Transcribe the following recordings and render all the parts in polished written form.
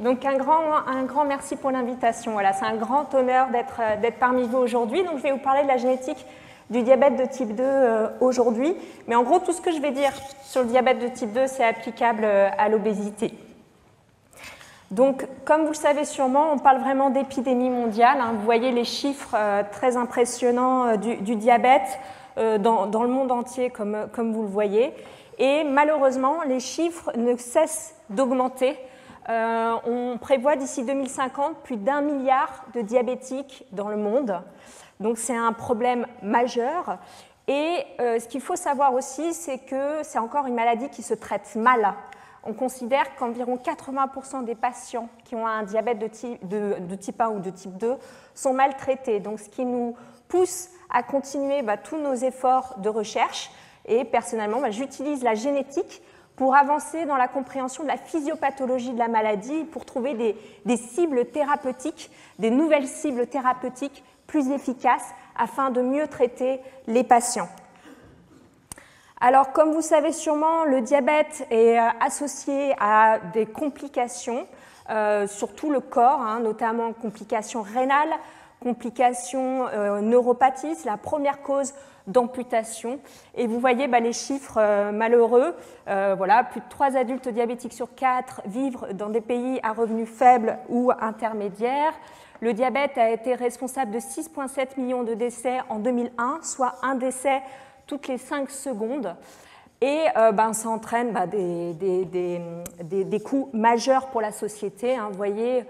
Donc un grand merci pour l'invitation. Voilà, c'est un grand honneur d'être parmi vous aujourd'hui. Donc je vais vous parler de la génétique du diabète de type 2 aujourd'hui. Mais en gros, tout ce que je vais dire sur le diabète de type 2, c'est applicable à l'obésité. Donc, comme vous le savez sûrement, on parle vraiment d'épidémie mondiale. Vous voyez les chiffres très impressionnants du diabète dans le monde entier, comme vous le voyez. Et malheureusement, les chiffres ne cessent d'augmenter. On prévoit d'ici 2050 plus d'1 milliard de diabétiques dans le monde. Donc, c'est un problème majeur. Et ce qu'il faut savoir aussi, c'est que c'est encore une maladie qui se traite mal. On considère qu'environ 80% des patients qui ont un diabète de type 1 ou de type 2 sont maltraités. Donc, ce qui nous pousse à continuer tous nos efforts de recherche. Et personnellement, j'utilise la génétique pour avancer dans la compréhension de la physiopathologie de la maladie, pour trouver des cibles thérapeutiques, des nouvelles cibles thérapeutiques plus efficaces afin de mieux traiter les patients. Alors, comme vous savez sûrement, le diabète est associé à des complications sur tout le corps, notamment complications rénales, complications neuropathies, c'est la première cause d'amputation. Et vous voyez les chiffres malheureux. Voilà, plus de 3 adultes diabétiques sur 4 vivent dans des pays à revenus faibles ou intermédiaires. Le diabète a été responsable de 6,7 millions de décès en 2001, soit un décès toutes les 5 secondes. Et ça entraîne des coûts majeurs pour la société. Vous voyez,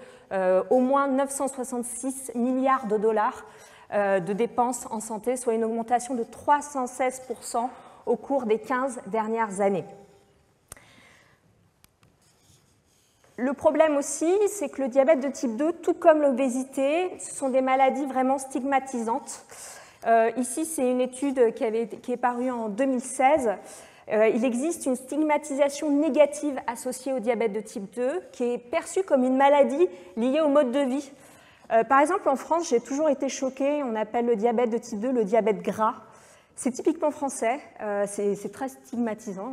au moins 966 milliards de dollars de dépenses en santé, soit une augmentation de 316% au cours des 15 dernières années. Le problème aussi, c'est que le diabète de type 2, tout comme l'obésité, ce sont des maladies vraiment stigmatisantes. Ici, c'est une étude qui est parue en 2016. Il existe une stigmatisation négative associée au diabète de type 2 qui est perçue comme une maladie liée au mode de vie. Par exemple, en France, j'ai toujours été choquée, on appelle le diabète de type 2 le diabète gras. C'est typiquement français, c'est très stigmatisant.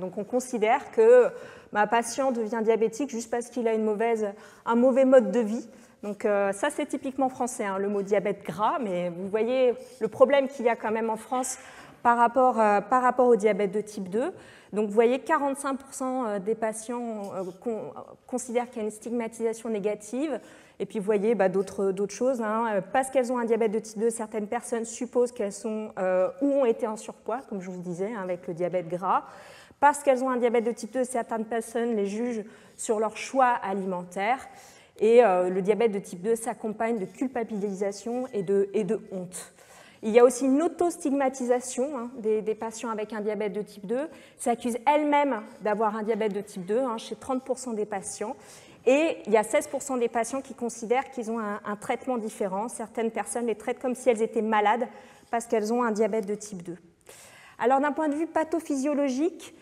Donc on considère que ma patient devient diabétique juste parce qu'il a un mauvais mode de vie. Donc ça, c'est typiquement français, le mot diabète gras, mais vous voyez le problème qu'il y a quand même en France par rapport au diabète de type 2. Donc vous voyez, 45% des patients considèrent qu'il y a une stigmatisation négative. Et puis vous voyez d'autres choses. Parce qu'elles ont un diabète de type 2, certaines personnes supposent qu'elles sont ou ont été en surpoids, comme je vous le disais, avec le diabète gras. Parce qu'elles ont un diabète de type 2, certaines personnes les jugent sur leur choix alimentaire. Et le diabète de type 2 s'accompagne de culpabilisation et de honte. Il y a aussi une autostigmatisation des patients avec un diabète de type 2. S'accusent elles-mêmes d'avoir un diabète de type 2 chez 30% des patients. Et il y a 16% des patients qui considèrent qu'ils ont un traitement différent. Certaines personnes les traitent comme si elles étaient malades parce qu'elles ont un diabète de type 2. Alors d'un point de vue pathophysiologique,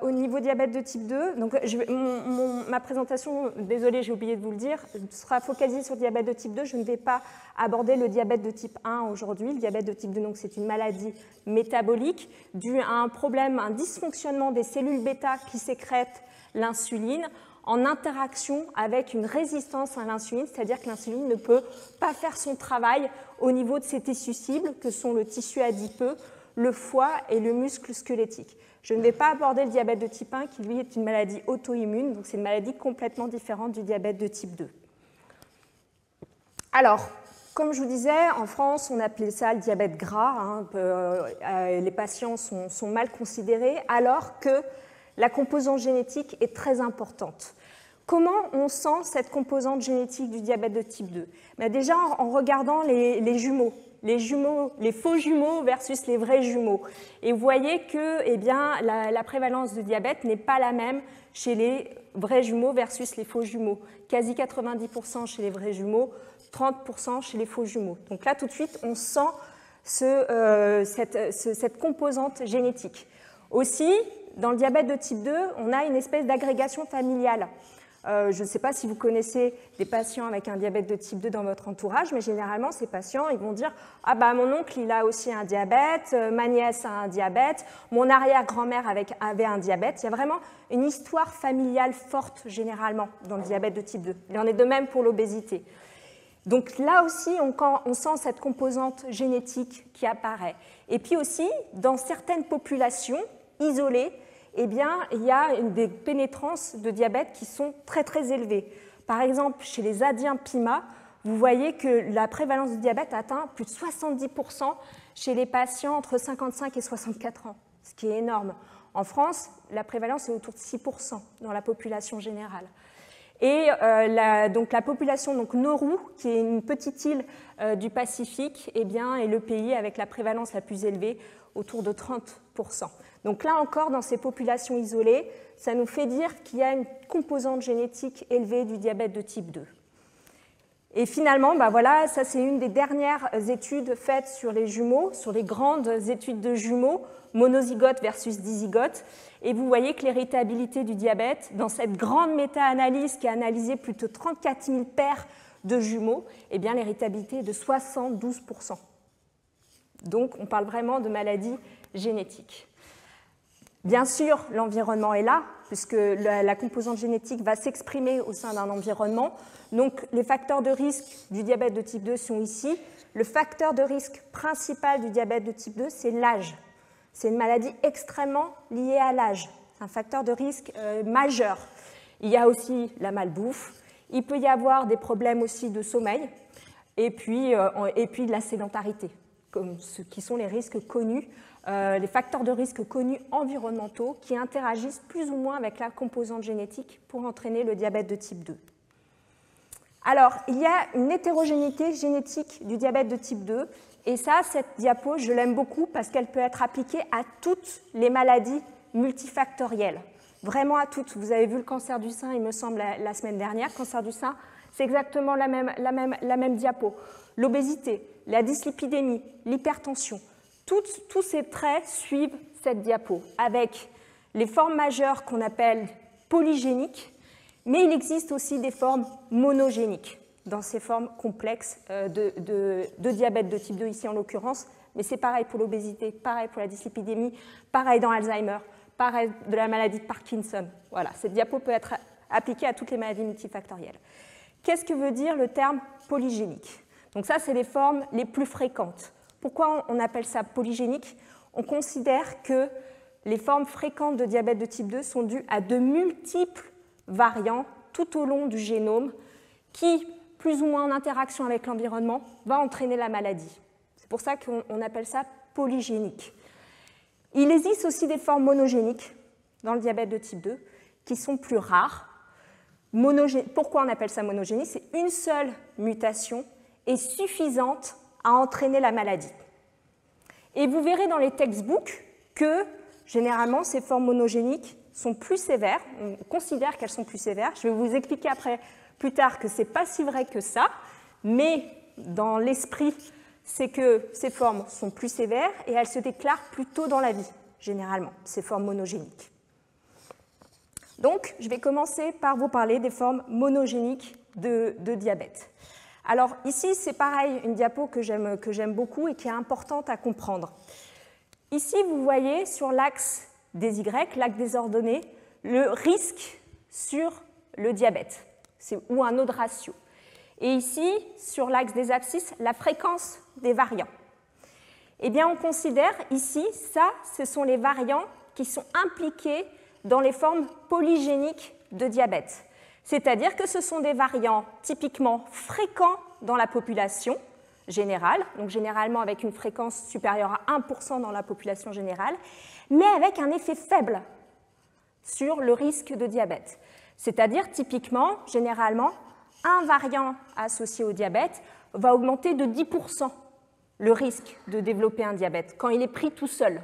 au niveau diabète de type 2, donc ma présentation, désolée, j'ai oublié de vous le dire, sera focalisée sur le diabète de type 2. Je ne vais pas aborder le diabète de type 1 aujourd'hui. Le diabète de type 2, c'est une maladie métabolique due à un problème, un dysfonctionnement des cellules bêta qui sécrètent l'insuline en interaction avec une résistance à l'insuline, c'est-à-dire que l'insuline ne peut pas faire son travail au niveau de ses tissus cibles, que sont le tissu adipeux, le foie et le muscle squelettique. Je ne vais pas aborder le diabète de type 1, qui lui est une maladie auto-immune, donc c'est une maladie complètement différente du diabète de type 2. Alors, comme je vous disais, en France, on appelait ça le diabète gras. Les patients sont mal considérés, alors que la composante génétique est très importante. Comment on sent cette composante génétique du diabète de type 2 ? Déjà en regardant les jumeaux. Les faux jumeaux versus les vrais jumeaux. Et vous voyez que la prévalence de diabète n'est pas la même chez les vrais jumeaux versus les faux jumeaux. Quasi 90% chez les vrais jumeaux, 30% chez les faux jumeaux. Donc là, tout de suite, on sent cette composante génétique. Aussi, dans le diabète de type 2, on a une espèce d'agrégation familiale. Je ne sais pas si vous connaissez des patients avec un diabète de type 2 dans votre entourage, mais généralement, ces patients, ils vont dire « Ah bah mon oncle, il a aussi un diabète, ma nièce a un diabète, mon arrière-grand-mère avait un diabète. » Il y a vraiment une histoire familiale forte, généralement, dans le diabète de type 2. Il en est de même pour l'obésité. Donc là aussi, on sent cette composante génétique qui apparaît. Et puis aussi, dans certaines populations isolées, eh bien, il y a des pénétrances de diabète qui sont très très élevées. Par exemple, chez les Indiens Pima, vous voyez que la prévalence du diabète atteint plus de 70% chez les patients entre 55 et 64 ans, ce qui est énorme. En France, la prévalence est autour de 6% dans la population générale. Et donc la population donc Nauru, qui est une petite île du Pacifique, eh bien, est le pays avec la prévalence la plus élevée, autour de 30%. Donc là encore, dans ces populations isolées, ça nous fait dire qu'il y a une composante génétique élevée du diabète de type 2. Et finalement, bah voilà, ça c'est une des dernières études faites sur les jumeaux, sur les grandes études de jumeaux, monozygotes versus dizygotes. Et vous voyez que l'héritabilité du diabète, dans cette grande méta-analyse qui a analysé plus de 34 000 paires de jumeaux, eh bien l'héritabilité est de 72%. Donc on parle vraiment de maladies génétiques. Bien sûr, l'environnement est là, puisque la composante génétique va s'exprimer au sein d'un environnement. Donc, les facteurs de risque du diabète de type 2 sont ici. Le facteur de risque principal du diabète de type 2, c'est l'âge. C'est une maladie extrêmement liée à l'âge. C'est un facteur de risque majeur. Il y a aussi la malbouffe. Il peut y avoir des problèmes aussi de sommeil et puis de la sédentarité, comme ce qui sont les risques connus. Les facteurs de risque connus environnementaux qui interagissent plus ou moins avec la composante génétique pour entraîner le diabète de type 2. Alors, il y a une hétérogénéité génétique du diabète de type 2, et ça, cette diapo, je l'aime beaucoup parce qu'elle peut être appliquée à toutes les maladies multifactorielles, vraiment à toutes. Vous avez vu le cancer du sein, il me semble, la semaine dernière. Cancer du sein, c'est exactement la même diapo. L'obésité, la dyslipidémie, l'hypertension, tous ces traits suivent cette diapo, avec les formes majeures qu'on appelle polygéniques, mais il existe aussi des formes monogéniques dans ces formes complexes de diabète de type 2 ici en l'occurrence, mais c'est pareil pour l'obésité, pareil pour la dyslipidémie, pareil dans Alzheimer, pareil de la maladie de Parkinson. Voilà, cette diapo peut être appliquée à toutes les maladies multifactorielles. Qu'est-ce que veut dire le terme polygénique? Donc ça, c'est les formes les plus fréquentes. Pourquoi on appelle ça polygénique? On considère que les formes fréquentes de diabète de type 2 sont dues à de multiples variants tout au long du génome qui, plus ou moins en interaction avec l'environnement, va entraîner la maladie. C'est pour ça qu'on appelle ça polygénique. Il existe aussi des formes monogéniques dans le diabète de type 2 qui sont plus rares. Pourquoi on appelle ça monogénique? C'est une seule mutation est suffisante à entraîner la maladie. Et vous verrez dans les textbooks que, généralement, ces formes monogéniques sont plus sévères. On considère qu'elles sont plus sévères. Je vais vous expliquer plus tard que ce n'est pas si vrai que ça, mais dans l'esprit, c'est que ces formes sont plus sévères et elles se déclarent plus tôt dans la vie, généralement, ces formes monogéniques. Donc, je vais commencer par vous parler des formes monogéniques de diabète. Alors ici, c'est pareil, une diapo que j'aime beaucoup et qui est importante à comprendre. Ici, vous voyez sur l'axe des Y, l'axe des ordonnées, le risque sur le diabète, ou un autre ratio. Et ici, sur l'axe des abscisses, la fréquence des variants. Eh bien, on considère ici, ce sont les variants qui sont impliqués dans les formes polygéniques de diabète. C'est-à-dire que ce sont des variants typiquement fréquents dans la population générale, donc généralement avec une fréquence supérieure à 1% dans la population générale, mais avec un effet faible sur le risque de diabète. C'est-à-dire typiquement, généralement, un variant associé au diabète va augmenter de 10% le risque de développer un diabète quand il est pris tout seul.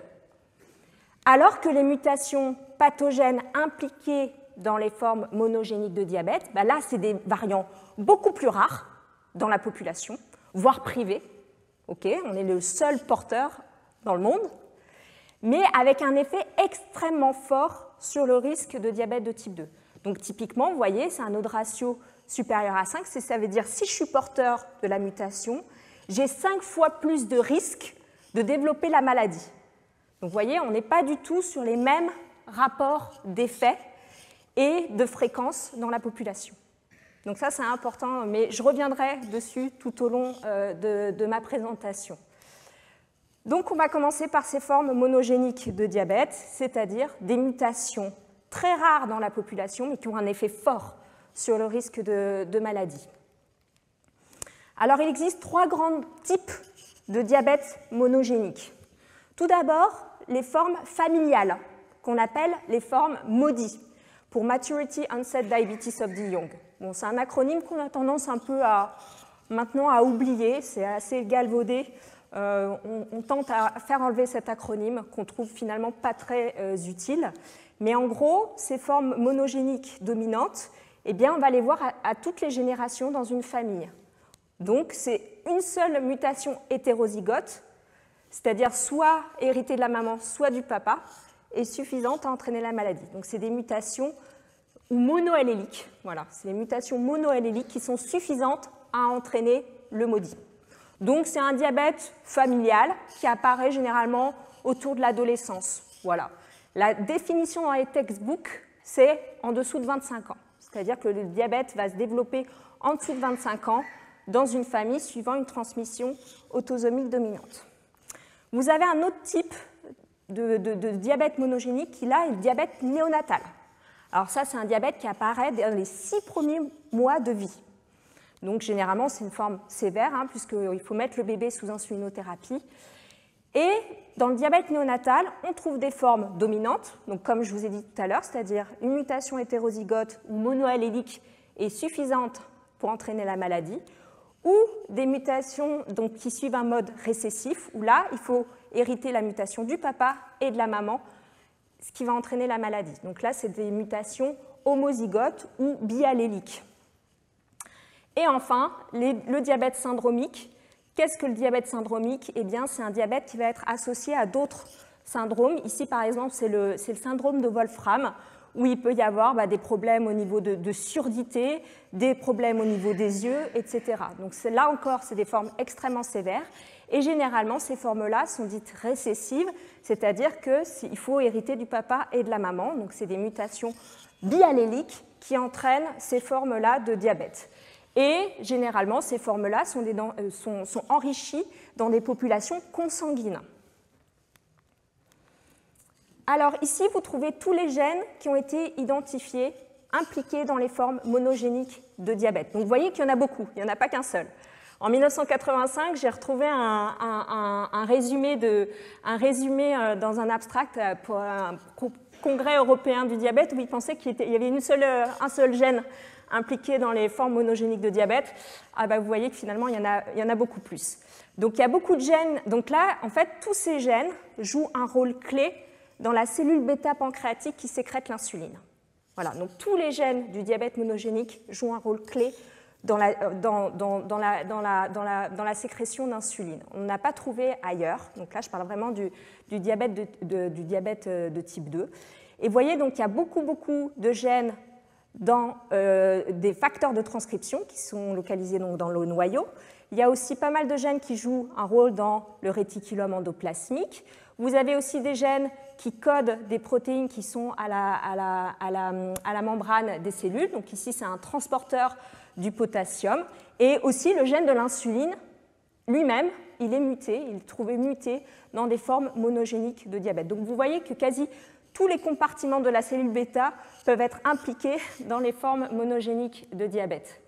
Alors que les mutations pathogènes impliquées dans les formes monogéniques de diabète, là, c'est des variants beaucoup plus rares dans la population, voire privés. Okay, on est le seul porteur dans le monde, mais avec un effet extrêmement fort sur le risque de diabète de type 2. Donc typiquement, vous voyez, c'est un odds ratio supérieur à 5, ça veut dire si je suis porteur de la mutation, j'ai 5 fois plus de risques de développer la maladie. Donc vous voyez, on n'est pas du tout sur les mêmes rapports d'effet et de fréquence dans la population. Donc ça, c'est important, mais je reviendrai dessus tout au long de ma présentation. Donc on va commencer par ces formes monogéniques de diabète, c'est-à-dire des mutations très rares dans la population, mais qui ont un effet fort sur le risque de maladie. Alors il existe 3 grands types de diabète monogénique. Tout d'abord, les formes familiales, qu'on appelle les formes MODY, pour Maturity Onset Diabetes of the Young. Bon, c'est un acronyme qu'on a tendance un peu maintenant à oublier, c'est assez galvaudé. On tente à faire enlever cet acronyme qu'on trouve finalement pas très utile. Mais en gros, ces formes monogéniques dominantes, eh bien, on va les voir à toutes les générations dans une famille. Donc, c'est une seule mutation hétérozygote, c'est-à-dire soit héritée de la maman, soit du papa, est suffisante à entraîner la maladie. Donc, c'est des mutations monoalléliques. Voilà, c'est des mutations monoalléliques qui sont suffisantes à entraîner le MODY. Donc, c'est un diabète familial qui apparaît généralement autour de l'adolescence. Voilà. La définition dans les textbooks, c'est en dessous de 25 ans. C'est-à-dire que le diabète va se développer en dessous de 25 ans dans une famille suivant une transmission autosomique dominante. Vous avez un autre type de diabète monogénique qui, là, est le diabète néonatal. Alors ça, c'est un diabète qui apparaît dans les 6 premiers mois de vie. Donc généralement, c'est une forme sévère, puisqu'il faut mettre le bébé sous insulinothérapie. Et dans le diabète néonatal, on trouve des formes dominantes, donc comme je vous ai dit tout à l'heure, c'est-à-dire une mutation hétérozygote ou monoallélique est suffisante pour entraîner la maladie, ou des mutations donc, qui suivent un mode récessif, où là, il faut hériter la mutation du papa et de la maman, ce qui va entraîner la maladie. Donc là, c'est des mutations homozygotes ou bialléliques. Et enfin, le diabète syndromique. Qu'est-ce que le diabète syndromique? Eh bien, c'est un diabète qui va être associé à d'autres syndromes. Ici, par exemple, c'est le syndrome de Wolfram, où il peut y avoir des problèmes au niveau de surdité, des problèmes au niveau des yeux, etc. Donc là encore, c'est des formes extrêmement sévères. Et généralement, ces formes-là sont dites récessives, c'est-à-dire qu'il faut hériter du papa et de la maman. Donc c'est des mutations bialléliques qui entraînent ces formes-là de diabète. Et généralement, ces formes-là sont enrichies dans des populations consanguines. Alors ici, vous trouvez tous les gènes qui ont été identifiés, impliqués dans les formes monogéniques de diabète. Donc vous voyez qu'il y en a beaucoup, il n'y en a pas qu'un seul. En 1985, j'ai retrouvé un résumé dans un abstract pour un congrès européen du diabète où ils pensaient qu'il y avait un seul gène impliqué dans les formes monogéniques de diabète. Vous voyez que finalement, il y en a beaucoup plus. Donc il y a beaucoup de gènes. Donc là, en fait, tous ces gènes jouent un rôle clé dans la cellule bêta-pancréatique qui sécrète l'insuline. Voilà, donc tous les gènes du diabète monogénique jouent un rôle clé dans la sécrétion d'insuline. On n'a pas trouvé ailleurs. Donc là, je parle vraiment du diabète de type 2. Et vous voyez, donc, il y a beaucoup de gènes dans des facteurs de transcription qui sont localisés donc, dans le noyau. Il y a aussi pas mal de gènes qui jouent un rôle dans le réticulum endoplasmique. Vous avez aussi des gènes qui codent des protéines qui sont à la membrane des cellules. Donc ici, c'est un transporteur du potassium. Et aussi, le gène de l'insuline lui-même, il est muté, il est trouvé muté dans des formes monogéniques de diabète. Donc vous voyez que quasi tous les compartiments de la cellule bêta peuvent être impliqués dans les formes monogéniques de diabète.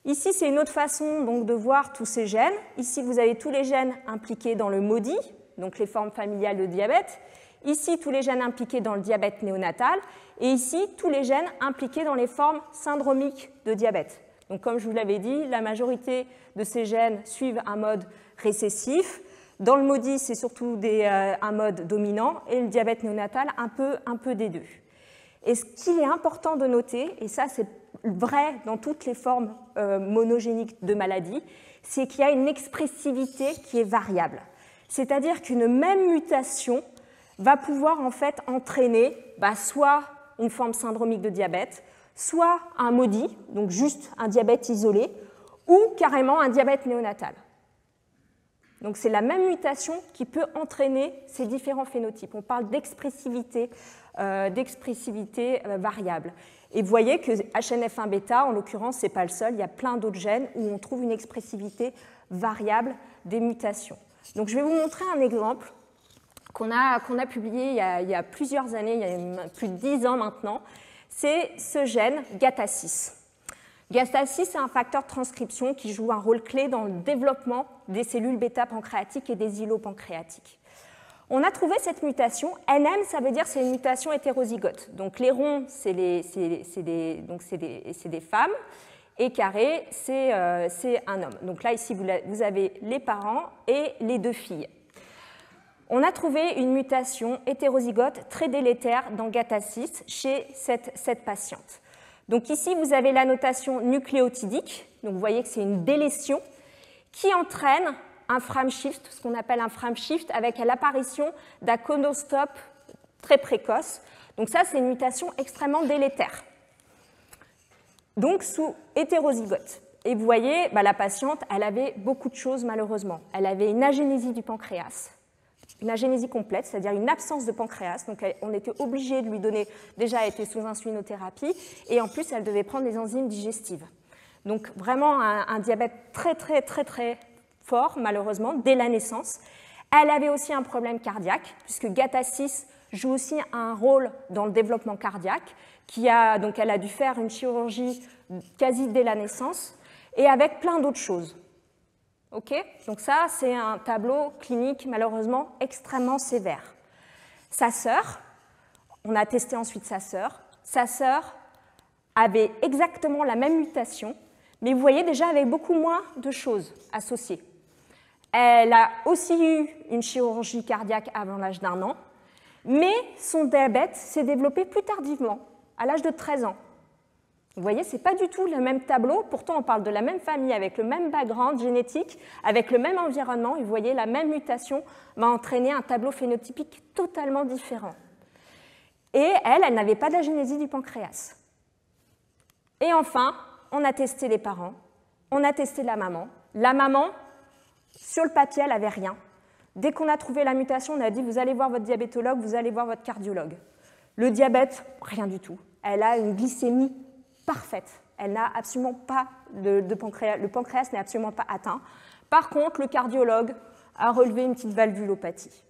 Ici, c'est une autre façon donc, de voir tous ces gènes. Ici, vous avez tous les gènes impliqués dans le MODY, donc les formes familiales de diabète. Ici, tous les gènes impliqués dans le diabète néonatal. Et ici, tous les gènes impliqués dans les formes syndromiques de diabète. Donc, comme je vous l'avais dit, la majorité de ces gènes suivent un mode récessif. Dans le MODY, c'est surtout un mode dominant. Et le diabète néonatal, un peu des deux. Et ce qui est important de noter, et ça c'est vrai dans toutes les formes monogéniques de maladie, c'est qu'il y a une expressivité qui est variable. C'est-à-dire qu'une même mutation va pouvoir en fait entraîner soit une forme syndromique de diabète, soit un MODY, donc juste un diabète isolé, ou carrément un diabète néonatal. Donc c'est la même mutation qui peut entraîner ces différents phénotypes. On parle d'expressivité variable. Et vous voyez que HNF1-bêta, en l'occurrence, ce n'est pas le seul, il y a plein d'autres gènes où on trouve une expressivité variable des mutations. Donc je vais vous montrer un exemple qu'on a publié il y a plusieurs années, il y a plus de 10 ans maintenant. C'est ce gène GATA6. GATA6 est un facteur de transcription qui joue un rôle clé dans le développement des cellules bêta-pancréatiques et des îlots pancréatiques. On a trouvé cette mutation. NM, ça veut dire que c'est une mutation hétérozygote. Donc les ronds, c'est des femmes, et carré, c'est un homme. Donc là, ici, vous avez les parents et les deux filles. On a trouvé une mutation hétérozygote très délétère dans GATA6 chez cette patiente. Donc ici, vous avez la notation nucléotidique. Donc vous voyez que c'est une délétion qui entraîne un frame shift, ce qu'on appelle un frame shift, avec l'apparition d'un conostope très précoce. Donc ça, c'est une mutation extrêmement délétère. Donc sous hétérozygote. Et vous voyez, la patiente, elle avait beaucoup de choses malheureusement. Elle avait une agénésie du pancréas, une agénésie complète, c'est-à-dire une absence de pancréas. Donc on était obligé de lui donner, déjà elle était sous insulinothérapie, et en plus elle devait prendre des enzymes digestives. Donc vraiment un diabète très très très très fort malheureusement dès la naissance. Elle avait aussi un problème cardiaque, puisque GATA6 joue aussi un rôle dans le développement cardiaque, donc elle a dû faire une chirurgie quasi dès la naissance, et avec plein d'autres choses. Okay, donc ça, c'est un tableau clinique malheureusement extrêmement sévère. Sa sœur, on a testé ensuite sa sœur avait exactement la même mutation, mais vous voyez déjà avec beaucoup moins de choses associées. Elle a aussi eu une chirurgie cardiaque avant l'âge d'1 an, mais son diabète s'est développé plus tardivement, à l'âge de 13 ans. Vous voyez, ce n'est pas du tout le même tableau, pourtant on parle de la même famille, avec le même background génétique, avec le même environnement, et vous voyez, la même mutation va entraîner un tableau phénotypique totalement différent. Et elle n'avait pas d'agénésie du pancréas. Et enfin, on a testé les parents, on a testé la maman. La maman, sur le papier, elle n'avait rien. Dès qu'on a trouvé la mutation, on a dit, vous allez voir votre diabétologue, vous allez voir votre cardiologue. Le diabète, rien du tout. Elle a une glycémie parfaite. Elle n'a absolument pas de pancréas. Le pancréas n'est absolument pas atteint. Par contre, le cardiologue a relevé une petite valvulopathie.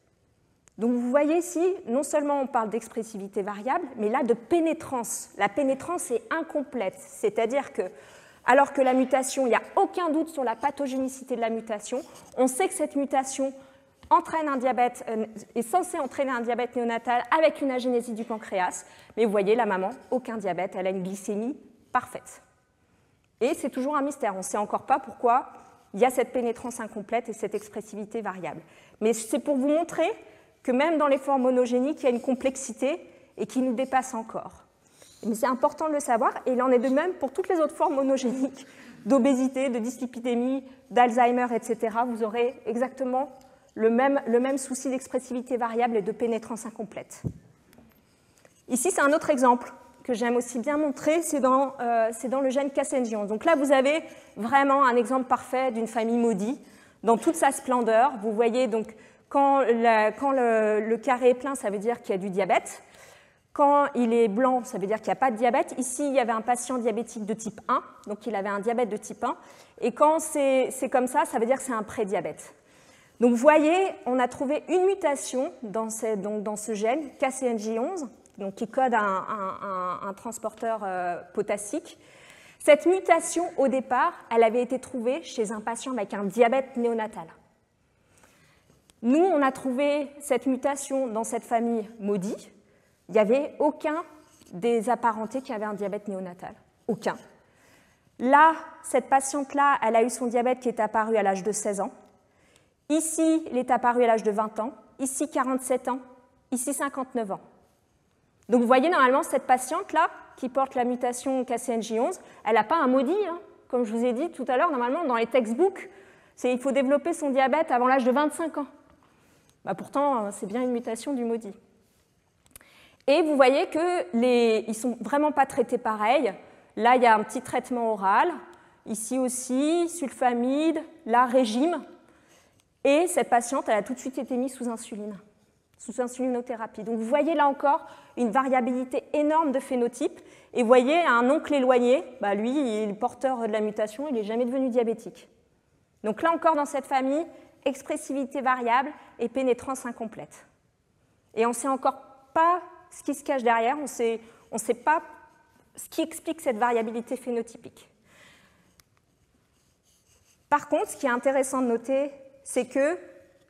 Donc vous voyez ici, non seulement on parle d'expressivité variable, mais là de pénétrance. La pénétrance est incomplète, c'est-à-dire que, alors que la mutation, il n'y a aucun doute sur la pathogénicité de la mutation, on sait que cette mutation entraîne un diabète, est censée entraîner un diabète néonatal avec une agénésie du pancréas, mais vous voyez, la maman, aucun diabète, elle a une glycémie parfaite. Et c'est toujours un mystère, on ne sait encore pas pourquoi il y a cette pénétrance incomplète et cette expressivité variable. Mais c'est pour vous montrer que même dans les formes monogéniques, il y a une complexité et qui nous dépasse encore. Mais c'est important de le savoir, et il en est de même pour toutes les autres formes monogéniques d'obésité, de dyslipidémie, d'Alzheimer, etc. Vous aurez exactement le même souci d'expressivité variable et de pénétrance incomplète. Ici, c'est un autre exemple que j'aime aussi bien montrer, c'est dans le gène Cas11. Donc là, vous avez vraiment un exemple parfait d'une famille MODY, dans toute sa splendeur. Vous voyez, donc, quand le carré est plein, ça veut dire qu'il y a du diabète. Quand il est blanc, ça veut dire qu'il n'y a pas de diabète. Ici, il y avait un patient diabétique de type 1, donc il avait un diabète de type 1. Et quand c'est comme ça veut dire que c'est un prédiabète. Donc vous voyez, on a trouvé une mutation dans ce gène, Cas11, donc qui code un transporteur potassique. Cette mutation, au départ, elle avait été trouvée chez un patient avec un diabète néonatal. Nous, on a trouvé cette mutation dans cette famille MODY. Il n'y avait aucun des apparentés qui avait un diabète néonatal. Aucun. Là, cette patiente-là, elle a eu son diabète qui est apparu à l'âge de 16 ans. Ici, il est apparu à l'âge de 20 ans. Ici, 47 ans. Ici, 59 ans. Donc, vous voyez, normalement, cette patiente-là, qui porte la mutation Cas11, elle n'a pas un MODY, hein. Comme je vous ai dit tout à l'heure, normalement, dans les textbooks, il faut développer son diabète avant l'âge de 25 ans. Pourtant, c'est bien une mutation du MODY. Et vous voyez qu'ils ne sont vraiment pas traités pareil. Là, il y a un petit traitement oral. Ici aussi, sulfamide, là, régime. Et cette patiente, elle a tout de suite été mise sous insulinothérapie. Donc vous voyez là encore une variabilité énorme de phénotype. Et vous voyez, un oncle éloigné, lui, il est porteur de la mutation, il n'est jamais devenu diabétique. Donc là encore, dans cette famille, expressivité variable et pénétrance incomplète. Et on ne sait encore pas ce qui se cache derrière, on ne sait pas ce qui explique cette variabilité phénotypique. Par contre, ce qui est intéressant de noter, c'est qu'il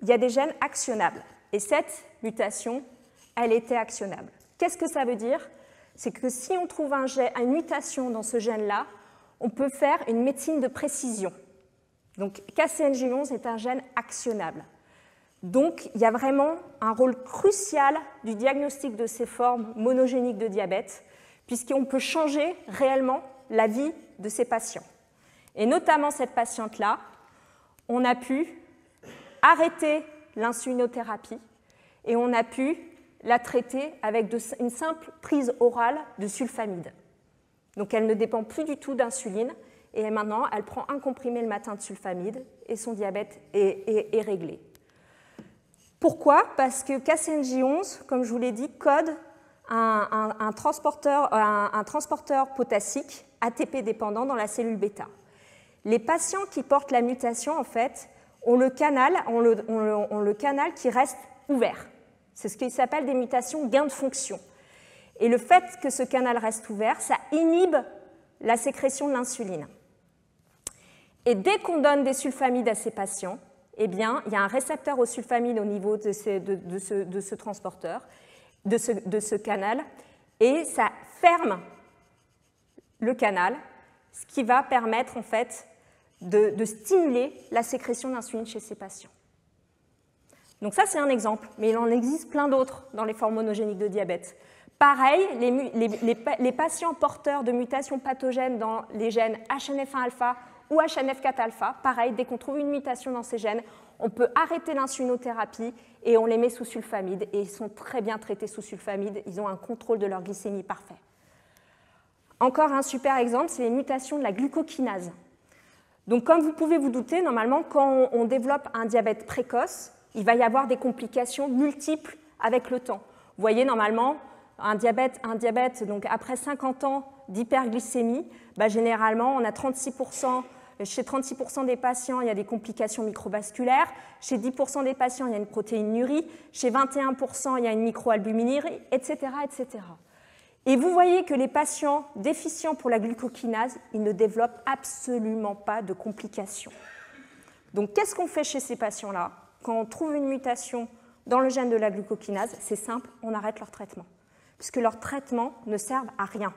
y a des gènes actionnables. Et cette mutation, elle était actionnable. Qu'est-ce que ça veut dire? C'est que si on trouve une mutation dans ce gène-là, on peut faire une médecine de précision. Donc KCNG11 est un gène actionnable. Donc il y a vraiment un rôle crucial du diagnostic de ces formes monogéniques de diabète, puisqu'on peut changer réellement la vie de ces patients. Et notamment cette patiente-là, on a pu arrêter l'insulinothérapie et on a pu la traiter avec une simple prise orale de sulfamide. Donc elle ne dépend plus du tout d'insuline et maintenant elle prend un comprimé le matin de sulfamide et son diabète est réglé. Pourquoi? Parce que KCNJ11, comme je vous l'ai dit, code un transporteur potassique ATP dépendant dans la cellule bêta. Les patients qui portent la mutation, en fait, ont le canal qui reste ouvert. C'est ce qui s'appelle des mutations gain de fonction. Et le fait que ce canal reste ouvert, ça inhibe la sécrétion de l'insuline. Et dès qu'on donne des sulfamides à ces patients, eh bien, il y a un récepteur aux sulfamides au niveau de ce transporteur, de ce canal, et ça ferme le canal, ce qui va permettre en fait de stimuler la sécrétion d'insuline chez ces patients. Donc ça, c'est un exemple, mais il en existe plein d'autres dans les formes monogéniques de diabète. Pareil, les patients porteurs de mutations pathogènes dans les gènes HNF1-alpha ou HNF4-alpha, pareil, dès qu'on trouve une mutation dans ces gènes, on peut arrêter l'insulinothérapie et on les met sous sulfamide, et ils sont très bien traités sous sulfamide, ils ont un contrôle de leur glycémie parfait. Encore un super exemple, c'est les mutations de la glucokinase. Donc comme vous pouvez vous douter, normalement, quand on développe un diabète précoce, il va y avoir des complications multiples avec le temps. Vous voyez, normalement, un diabète donc après 50 ans d'hyperglycémie, généralement, on a 36%, chez 36% des patients, il y a des complications microvasculaires, chez 10% des patients, il y a une protéinurie, chez 21%, il y a une microalbuminurie, etc., etc. Et vous voyez que les patients déficients pour la glucokinase, ils ne développent absolument pas de complications. Donc, qu'est-ce qu'on fait chez ces patients-là? Quand on trouve une mutation dans le gène de la glucokinase, c'est simple, on arrête leur traitement, puisque leurs traitements ne servent à rien.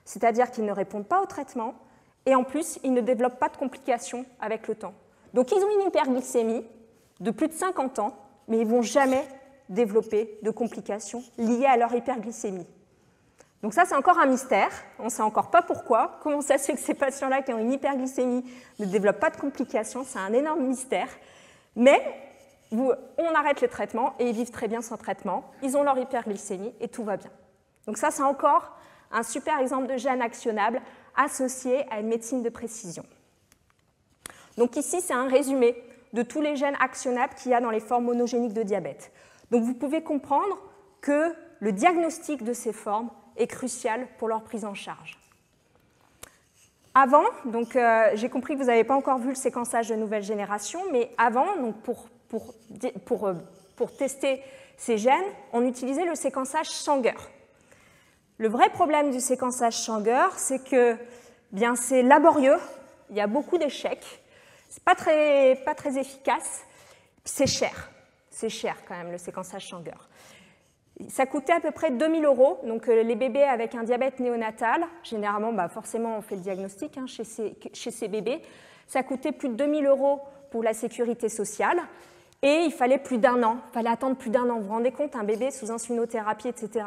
C'est-à-dire qu'ils ne répondent pas au traitement, et en plus, ils ne développent pas de complications avec le temps. Donc, ils ont une hyperglycémie de plus de 50 ans, mais ils ne vont jamais développer de complications liées à leur hyperglycémie. Donc ça, c'est encore un mystère. On ne sait encore pas pourquoi. Comment ça se fait que ces patients-là qui ont une hyperglycémie ne développent pas de complications? C'est un énorme mystère. Mais on arrête les traitements et ils vivent très bien sans traitement. Ils ont leur hyperglycémie et tout va bien. Donc ça, c'est encore un super exemple de gène actionnable associé à une médecine de précision. Donc ici, c'est un résumé de tous les gènes actionnables qu'il y a dans les formes monogéniques de diabète. Donc vous pouvez comprendre que le diagnostic de ces formes est crucial pour leur prise en charge. Avant, donc j'ai compris que vous n'avez pas encore vu le séquençage de nouvelle génération, mais avant, donc pour tester ces gènes, on utilisait le séquençage Sanger. Le vrai problème du séquençage Sanger, c'est que c'est laborieux, il y a beaucoup d'échecs, c'est pas très efficace, c'est cher quand même le séquençage Sanger. Ça coûtait à peu près 2 000 €, donc les bébés avec un diabète néonatal, généralement, forcément on fait le diagnostic chez ces bébés, ça coûtait plus de 2 000 € pour la sécurité sociale, et il fallait plus d'1 an, il fallait attendre plus d'1 an. Vous vous rendez compte, un bébé sous insulinothérapie, etc.,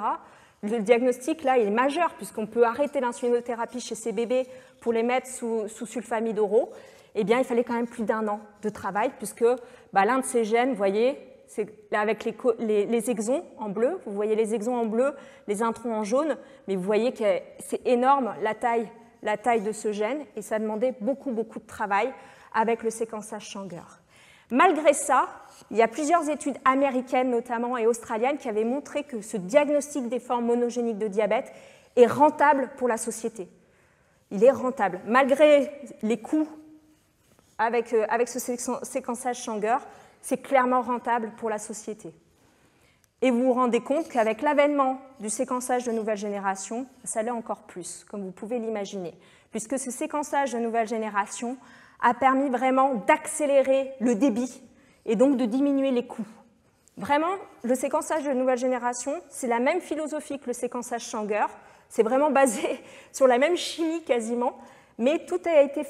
le diagnostic là il est majeur, puisqu'on peut arrêter l'insulinothérapie chez ces bébés pour les mettre sous sulfamide oraux, eh bien il fallait quand même plus d'1 an de travail, puisque l'un de ces gènes, vous voyez, c'est avec les exons en bleu. Vous voyez les exons en bleu, les introns en jaune, mais vous voyez que c'est énorme la taille de ce gène, et ça demandait beaucoup de travail avec le séquençage Sanger. Malgré ça, il y a plusieurs études américaines notamment et australiennes qui avaient montré que ce diagnostic des formes monogéniques de diabète est rentable pour la société. Il est rentable. Malgré les coûts avec ce séquençage Sanger, c'est clairement rentable pour la société. Et vous vous rendez compte qu'avec l'avènement du séquençage de nouvelle génération, ça l'est encore plus, comme vous pouvez l'imaginer, puisque ce séquençage de nouvelle génération a permis vraiment d'accélérer le débit et donc de diminuer les coûts. Vraiment, le séquençage de nouvelle génération, c'est la même philosophie que le séquençage Sanger, c'est vraiment basé sur la même chimie quasiment, mais tout a été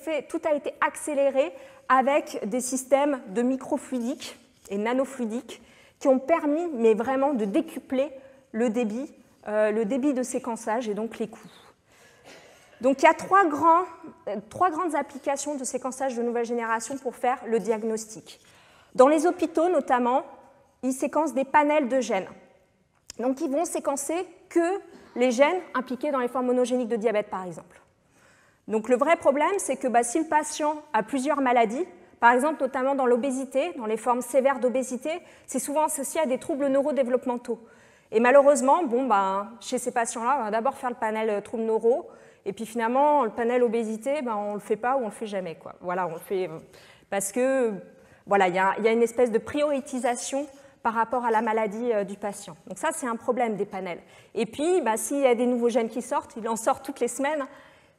accéléré avec des systèmes de microfluidiques et nanofluidiques qui ont permis, mais vraiment, de décupler le débit de séquençage et donc les coûts. Donc il y a trois grandes applications de séquençage de nouvelle génération pour faire le diagnostic. Dans les hôpitaux notamment, ils séquencent des panels de gènes. Donc ils vont séquencer que les gènes impliqués dans les formes monogéniques de diabète par exemple. Donc le vrai problème, c'est que si le patient a plusieurs maladies, par exemple notamment dans l'obésité, dans les formes sévères d'obésité, c'est souvent associé à des troubles neurodéveloppementaux. Et malheureusement, chez ces patients-là, on va d'abord faire le panel troubles neuro, et puis finalement, le panel obésité, on ne le fait pas ou on ne le fait jamais, quoi. Voilà, on le fait parce que voilà, il y a une espèce de prioritisation par rapport à la maladie du patient. Donc ça, c'est un problème des panels. Et puis, s'il y a des nouveaux gènes qui sortent, il en sort toutes les semaines,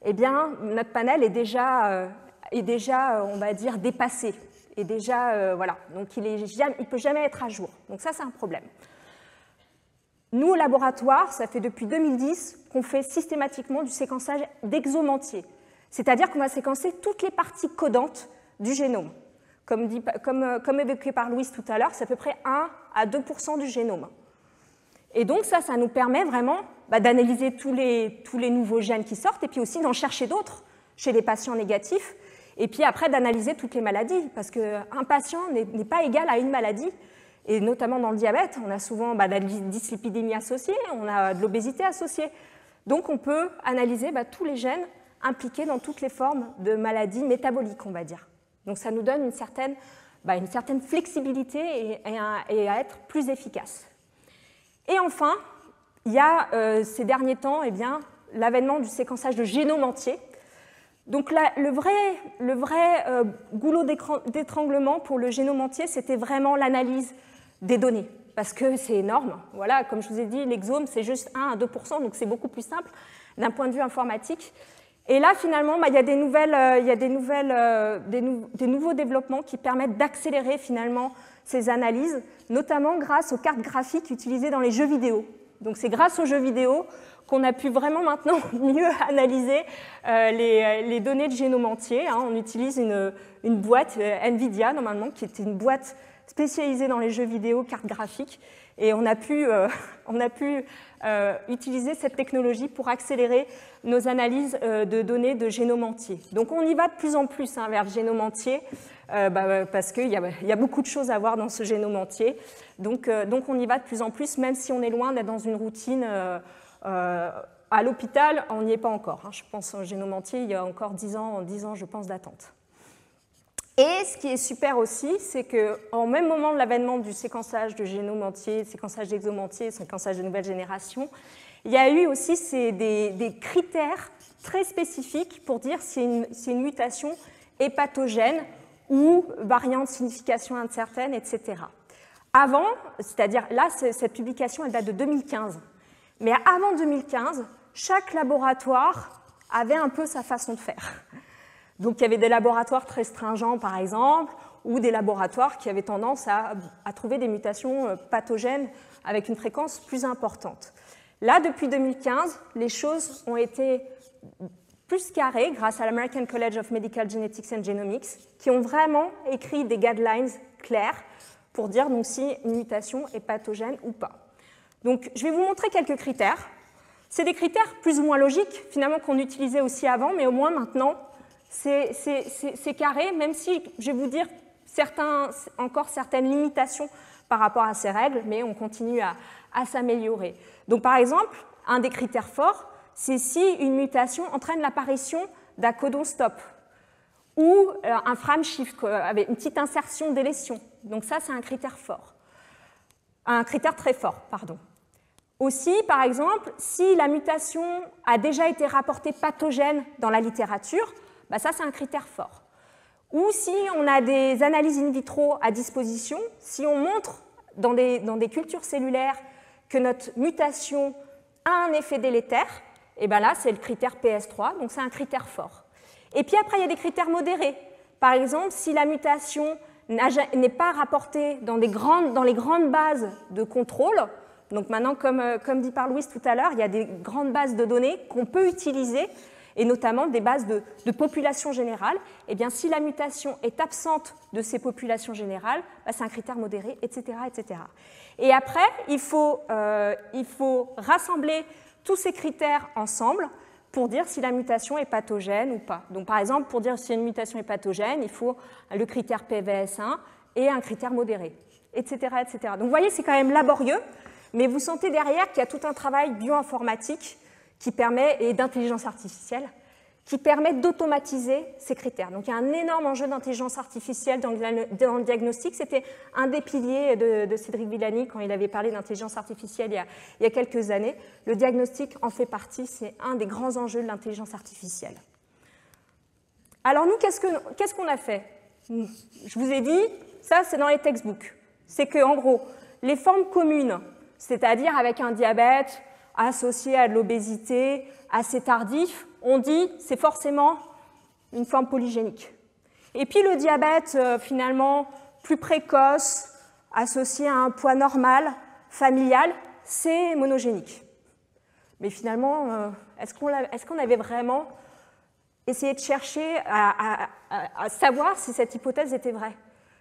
eh bien, notre panel est déjà on va dire, dépassé. Et déjà, voilà, donc il ne peut jamais être à jour. Donc ça, c'est un problème. Nous, au laboratoire, ça fait depuis 2010 qu'on fait systématiquement du séquençage d'exomes entiers. C'est-à-dire qu'on va séquencer toutes les parties codantes du génome. Comme évoqué par Louise tout à l'heure, c'est à peu près 1 à 2% du génome. Et donc ça nous permet vraiment d'analyser tous les nouveaux gènes qui sortent et puis aussi d'en chercher d'autres chez les patients négatifs et puis après d'analyser toutes les maladies parce qu'un patient n'est pas égal à une maladie et notamment dans le diabète, on a souvent de la dyslipidémie associée, on a de l'obésité associée. Donc on peut analyser tous les gènes impliqués dans toutes les formes de maladies métaboliques, on va dire. Donc ça nous donne une certaine flexibilité et à être plus efficace. Et enfin, il y a ces derniers temps l'avènement du séquençage de génome entier. Donc le vrai goulot d'étranglement pour le génome entier, c'était vraiment l'analyse des données, parce que c'est énorme. Voilà, comme je vous ai dit, l'exome, c'est juste 1 à 2%, donc c'est beaucoup plus simple d'un point de vue informatique. Et là, finalement, il y a des nouveaux développements qui permettent d'accélérer finalement ces analyses, notamment grâce aux cartes graphiques utilisées dans les jeux vidéo. Donc c'est grâce aux jeux vidéo qu'on a pu vraiment maintenant mieux analyser les données de génome entier. On utilise une boîte NVIDIA, normalement, qui était une boîte spécialisée dans les jeux vidéo, cartes graphiques. Et on a pu utiliser cette technologie pour accélérer nos analyses de données de génome entier. Donc on y va de plus en plus vers le génome entier, parce qu'il y a beaucoup de choses à voir dans ce génome entier. Donc on y va de plus en plus, même si on est loin d'être dans une routine à l'hôpital, on n'y est pas encore. Je pense au génome entier, il y a encore 10 ans, je pense, d'attente. Et ce qui est super aussi, c'est qu'au même moment de l'avènement du séquençage de génome entier, séquençage d'exome entier, séquençage de nouvelle génération, il y a eu aussi des critères très spécifiques pour dire si une mutation est pathogène ou variant de signification incertaine, etc. Avant, c'est-à-dire là, cette publication elle date de 2015, mais avant 2015, chaque laboratoire avait un peu sa façon de faire. Donc il y avait des laboratoires très stringents, par exemple, ou des laboratoires qui avaient tendance à trouver des mutations pathogènes avec une fréquence plus importante. Là, depuis 2015, les choses ont été plus carrées grâce à l'American College of Medical Genetics and Genomics, qui ont vraiment écrit des guidelines clairs pour dire donc, si une mutation est pathogène ou pas. Donc je vais vous montrer quelques critères. C'est des critères plus ou moins logiques, finalement, qu'on utilisait aussi avant, mais au moins maintenant, c'est carré, même si je vais vous dire encore certaines limitations par rapport à ces règles, mais on continue à s'améliorer. Donc par exemple, un des critères forts, c'est si une mutation entraîne l'apparition d'un codon stop ou un frame shift avec une petite insertion délétion. Donc ça, c'est un critère fort. Un critère très fort, pardon. Aussi, par exemple, si la mutation a déjà été rapportée pathogène dans la littérature, bah ça, c'est un critère fort. Ou si on a des analyses in vitro à disposition, si on montre dans des cultures cellulaires que notre mutation a un effet délétère, et bien là, c'est le critère PS3, donc c'est un critère fort. Et puis après, il y a des critères modérés. Par exemple, si la mutation n'est pas rapportée dans les grandes bases de contrôle, donc maintenant, comme dit par Louise tout à l'heure, il y a des grandes bases de données qu'on peut utiliser, et notamment des bases de population générale. Et bien, si la mutation est absente de ces populations générales, bah, c'est un critère modéré, etc., etc. Et après, il faut rassembler tous ces critères ensemble pour dire si la mutation est pathogène ou pas. Donc, par exemple, pour dire si une mutation est pathogène, il faut le critère PVS1 et un critère modéré, etc., etc. Donc, vous voyez, c'est quand même laborieux, mais vous sentez derrière qu'il y a tout un travail bioinformatique qui permet, et d'intelligence artificielle, qui permet d'automatiser ces critères. Donc il y a un énorme enjeu d'intelligence artificielle dans le diagnostic. C'était un des piliers de Cédric Villani quand il avait parlé d'intelligence artificielle il y a quelques années. Le diagnostic en fait partie, c'est un des grands enjeux de l'intelligence artificielle. Alors nous, qu'est-ce qu'on a fait? Je vous ai dit, ça c'est dans les textbooks. C'est qu'en gros, les formes communes, c'est-à-dire avec un diabète associé à de l'obésité, assez tardif, on dit c'est forcément une forme polygénique. Et puis le diabète, finalement, plus précoce, associé à un poids normal, familial, c'est monogénique. Mais finalement, est-ce qu'on avait vraiment essayé de chercher à savoir si cette hypothèse était vraie?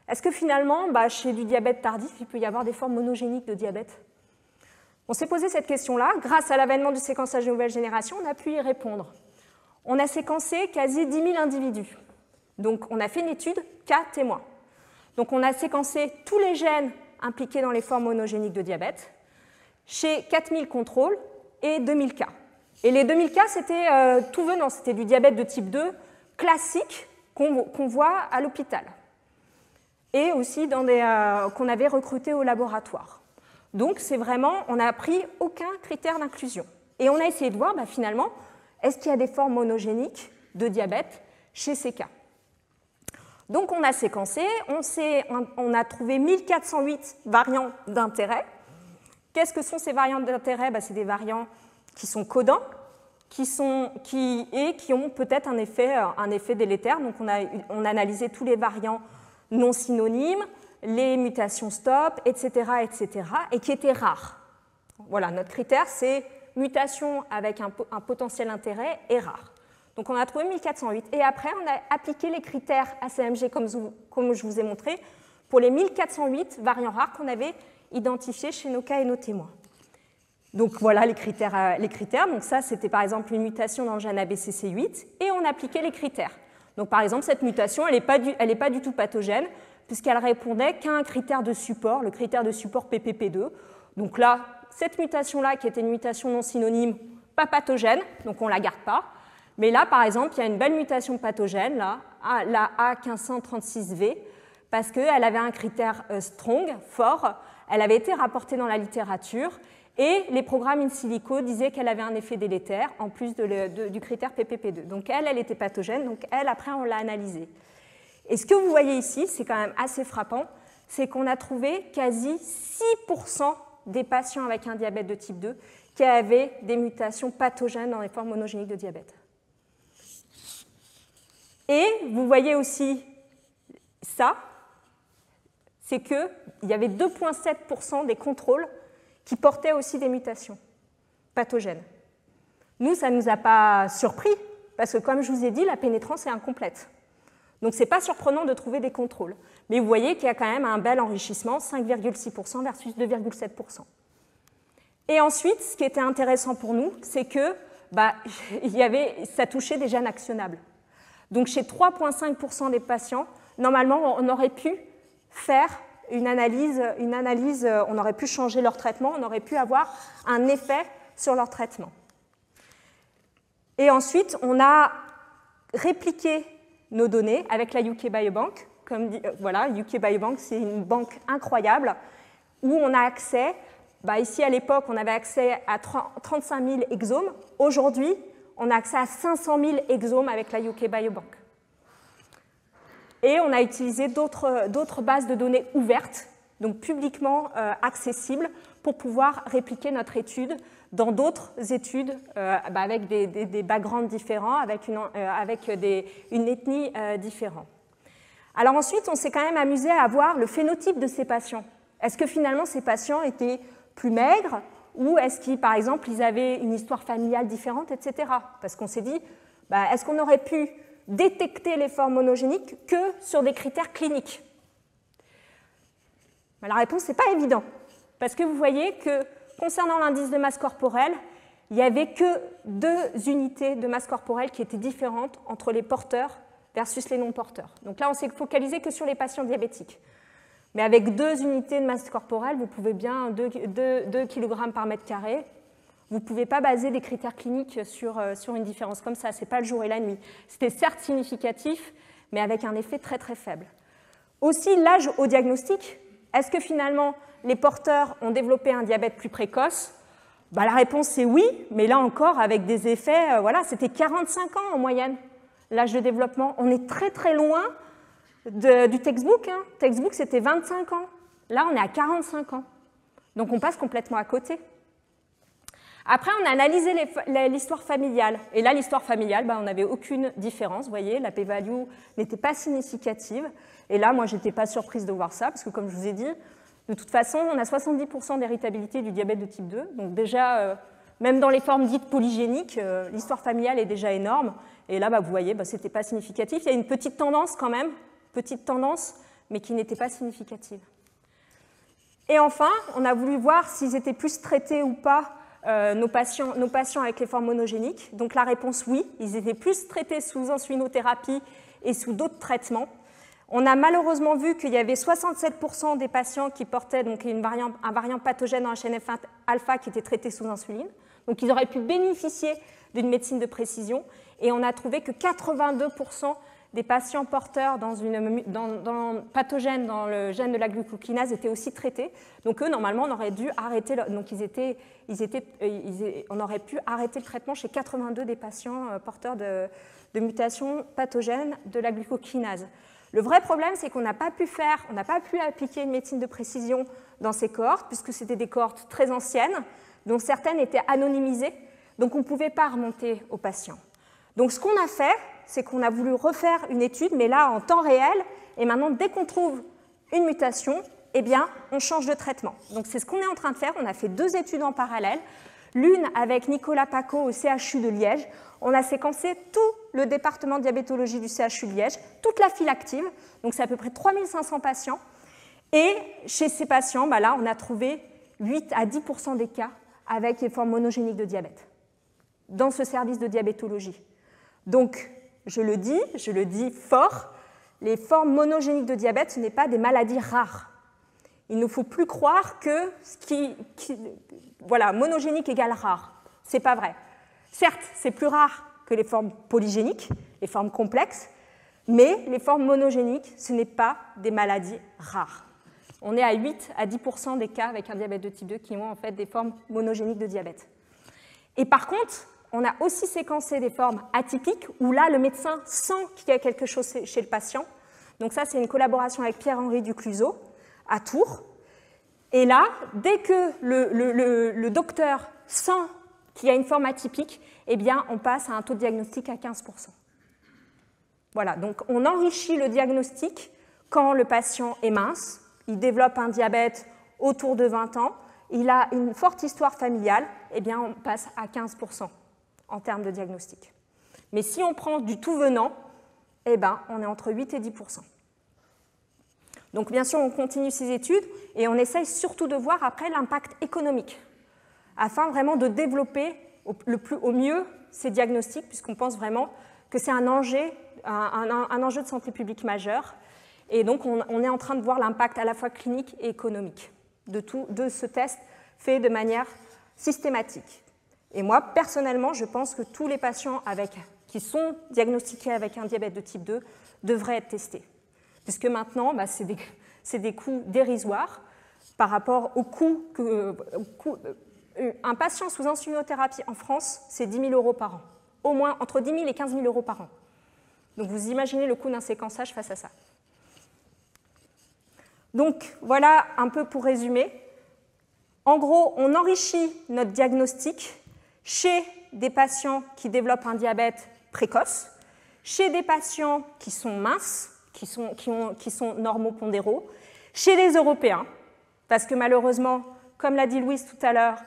Est-ce que finalement, chez du diabète tardif, il peut y avoir des formes monogéniques de diabète? On s'est posé cette question-là. Grâce à l'avènement du séquençage de nouvelle génération, on a pu y répondre. On a séquencé quasi 10 000 individus. Donc, on a fait une étude cas témoins. Donc, on a séquencé tous les gènes impliqués dans les formes monogéniques de diabète chez 4 000 contrôles et 2 000 cas. Et les 2 000 cas, c'était tout venant. C'était du diabète de type 2 classique qu'on voit à l'hôpital. Et aussi qu'on avait recruté au laboratoire. Donc, c'est vraiment, on n'a pris aucun critère d'inclusion. Et on a essayé de voir, finalement, est-ce qu'il y a des formes monogéniques de diabète chez ces cas? Donc, on a séquencé, on a trouvé 1408 variants d'intérêt. Qu'est-ce que sont ces variants d'intérêt? C'est des variants qui sont codants, qui ont peut-être un effet délétère. Donc, on a analysé tous les variants non synonymes, les mutations stop, etc., et qui étaient rares. Voilà, notre critère, c'est mutation avec un potentiel intérêt et rare. Donc on a trouvé 1408. Et après, on a appliqué les critères ACMG, comme je vous ai montré, pour les 1408 variants rares qu'on avait identifiés chez nos cas et nos témoins. Donc voilà les critères. Donc ça, c'était par exemple une mutation dans le gène ABCC8, et on appliquait les critères. Donc par exemple, cette mutation, elle n'est pas du tout pathogène, puisqu'elle répondait qu'à un critère de support, le critère de support PPP2. Donc là, cette mutation-là, qui était une mutation non synonyme, pas pathogène, donc on ne la garde pas. Mais là, par exemple, il y a une belle mutation pathogène, là, la A1536V, parce qu'elle avait un critère strong, fort, elle avait été rapportée dans la littérature, et les programmes in silico disaient qu'elle avait un effet délétère, en plus du critère PPP2. Donc elle était pathogène, donc elle, après, on l'a analysée. Et ce que vous voyez ici, c'est quand même assez frappant, c'est qu'on a trouvé quasi 6% des patients avec un diabète de type 2 qui avaient des mutations pathogènes dans les formes monogéniques de diabète. Et vous voyez aussi ça, c'est qu'il y avait 2,7% des contrôles qui portaient aussi des mutations pathogènes. Nous, ça ne nous a pas surpris, parce que comme je vous ai dit, la pénétrance est incomplète. Donc, ce n'est pas surprenant de trouver des contrôles. Mais vous voyez qu'il y a quand même un bel enrichissement, 5,6% versus 2,7%. Et ensuite, ce qui était intéressant pour nous, c'est que ça touchait des gènes actionnables. Donc, chez 3,5% des patients, normalement, on aurait pu faire une analyse, on aurait pu changer leur traitement, on aurait pu avoir un effet sur leur traitement. Et ensuite, on a répliqué nos données avec la UK Biobank. Comme dit, voilà, UK Biobank, c'est une banque incroyable où on a accès, ici à l'époque, on avait accès à 35 000 exomes. Aujourd'hui, on a accès à 500 000 exomes avec la UK Biobank. Et on a utilisé d'autres bases de données ouvertes, donc publiquement accessibles, pour pouvoir répliquer notre étude dans d'autres études avec des backgrounds différents, avec une ethnie différente. Alors ensuite, on s'est quand même amusé à voir le phénotype de ces patients. Est-ce que finalement ces patients étaient plus maigres ou est-ce qu'ils, par exemple, ils avaient une histoire familiale différente, etc. Parce qu'on s'est dit, est-ce qu'on aurait pu détecter les formes monogéniques que sur des critères cliniques? La réponse n'est pas évidente, parce que vous voyez que concernant l'indice de masse corporelle, il n'y avait que 2 unités de masse corporelle qui étaient différentes entre les porteurs versus les non-porteurs. Donc là, on s'est focalisé que sur les patients diabétiques. Mais avec 2 unités de masse corporelle, vous pouvez bien 2 kg par mètre carré. Vous ne pouvez pas baser des critères cliniques sur une différence comme ça. Ce n'est pas le jour et la nuit. C'était certes significatif, mais avec un effet très très faible. Aussi, l'âge au diagnostic. Est-ce que finalement, les porteurs ont développé un diabète plus précoce? La réponse c'est oui, mais là encore avec des effets, c'était 45 ans en moyenne, l'âge de développement. On est très très loin du textbook. Le textbook c'était 25 ans. Là on est à 45 ans. Donc on passe complètement à côté. Après on a analysé l'histoire familiale. Et là l'histoire familiale, on n'avait aucune différence. Vous voyez, la p-value n'était pas significative. Et là moi j'étais pas surprise de voir ça, parce que comme je vous ai dit, de toute façon, on a 70% d'héritabilité du diabète de type 2. Donc déjà, même dans les formes dites polygéniques, l'histoire familiale est déjà énorme. Et là, vous voyez, ce n'était pas significatif. Il y a une petite tendance quand même, mais qui n'était pas significative. Et enfin, on a voulu voir s'ils étaient plus traités ou pas, nos patients avec les formes monogéniques. Donc la réponse, oui, ils étaient plus traités sous insulinothérapie et sous d'autres traitements. On a malheureusement vu qu'il y avait 67% des patients qui portaient donc un variant pathogène en HNF1-alpha qui était traité sous insuline. Donc ils auraient pu bénéficier d'une médecine de précision. Et on a trouvé que 82% des patients porteurs d'un pathogène dans le gène de la glucokinase étaient aussi traités. Donc eux, normalement, on aurait dû arrêter, on aurait pu arrêter le traitement chez 82 des patients porteurs de mutations pathogènes de la glucokinase. Le vrai problème, c'est qu'on n'a pas pu appliquer une médecine de précision dans ces cohortes, puisque c'était des cohortes très anciennes, dont certaines étaient anonymisées, donc on ne pouvait pas remonter aux patients. Donc ce qu'on a fait, c'est qu'on a voulu refaire une étude, mais là en temps réel, et maintenant dès qu'on trouve une mutation, on change de traitement. Donc c'est ce qu'on est en train de faire, on a fait 2 études en parallèle, l'une avec Nicolas Paco au CHU de Liège. On a séquencé tout le département de diabétologie du CHU de Liège, toute la file active, donc c'est à peu près 3500 patients. Et chez ces patients, là, on a trouvé 8 à 10% des cas avec les formes monogéniques de diabète dans ce service de diabétologie. Donc, je le dis fort, les formes monogéniques de diabète, ce n'est pas des maladies rares. Il ne faut plus croire que monogénique égale rare. Ce n'est pas vrai. Certes, c'est plus rare que les formes polygéniques, les formes complexes, mais les formes monogéniques, ce n'est pas des maladies rares. On est à 8 à 10% des cas avec un diabète de type 2 qui ont en fait des formes monogéniques de diabète. Et par contre, on a aussi séquencé des formes atypiques où là, le médecin sent qu'il y a quelque chose chez le patient. Donc ça, c'est une collaboration avec Pierre-Henri Ducluseau à Tours. Et là, dès que le docteur sent qu'il y a une forme atypique, on passe à un taux de diagnostic à 15%. Voilà, donc on enrichit le diagnostic quand le patient est mince, il développe un diabète autour de 20 ans, il a une forte histoire familiale, on passe à 15% en termes de diagnostic. Mais si on prend du tout venant, on est entre 8 et 10%. Donc bien sûr, on continue ces études et on essaye surtout de voir après l'impact économique, afin vraiment de développer au mieux ces diagnostics, puisqu'on pense vraiment que c'est un enjeu de santé publique majeur. Et donc, on est en train de voir l'impact à la fois clinique et économique de ce test fait de manière systématique. Et moi, personnellement, je pense que tous les patients qui sont diagnostiqués avec un diabète de type 2 devraient être testés. Puisque maintenant, c'est des coûts dérisoires par rapport au coût un patient sous insulinothérapie en France, c'est 10 000 € par an. Au moins entre 10 000 et 15 000 € par an. Donc vous imaginez le coût d'un séquençage face à ça. Donc voilà un peu pour résumer. En gros, on enrichit notre diagnostic chez des patients qui développent un diabète précoce, chez des patients qui sont minces, qui sont normopondéraux, chez les Européens, parce que malheureusement, comme l'a dit Louise tout à l'heure,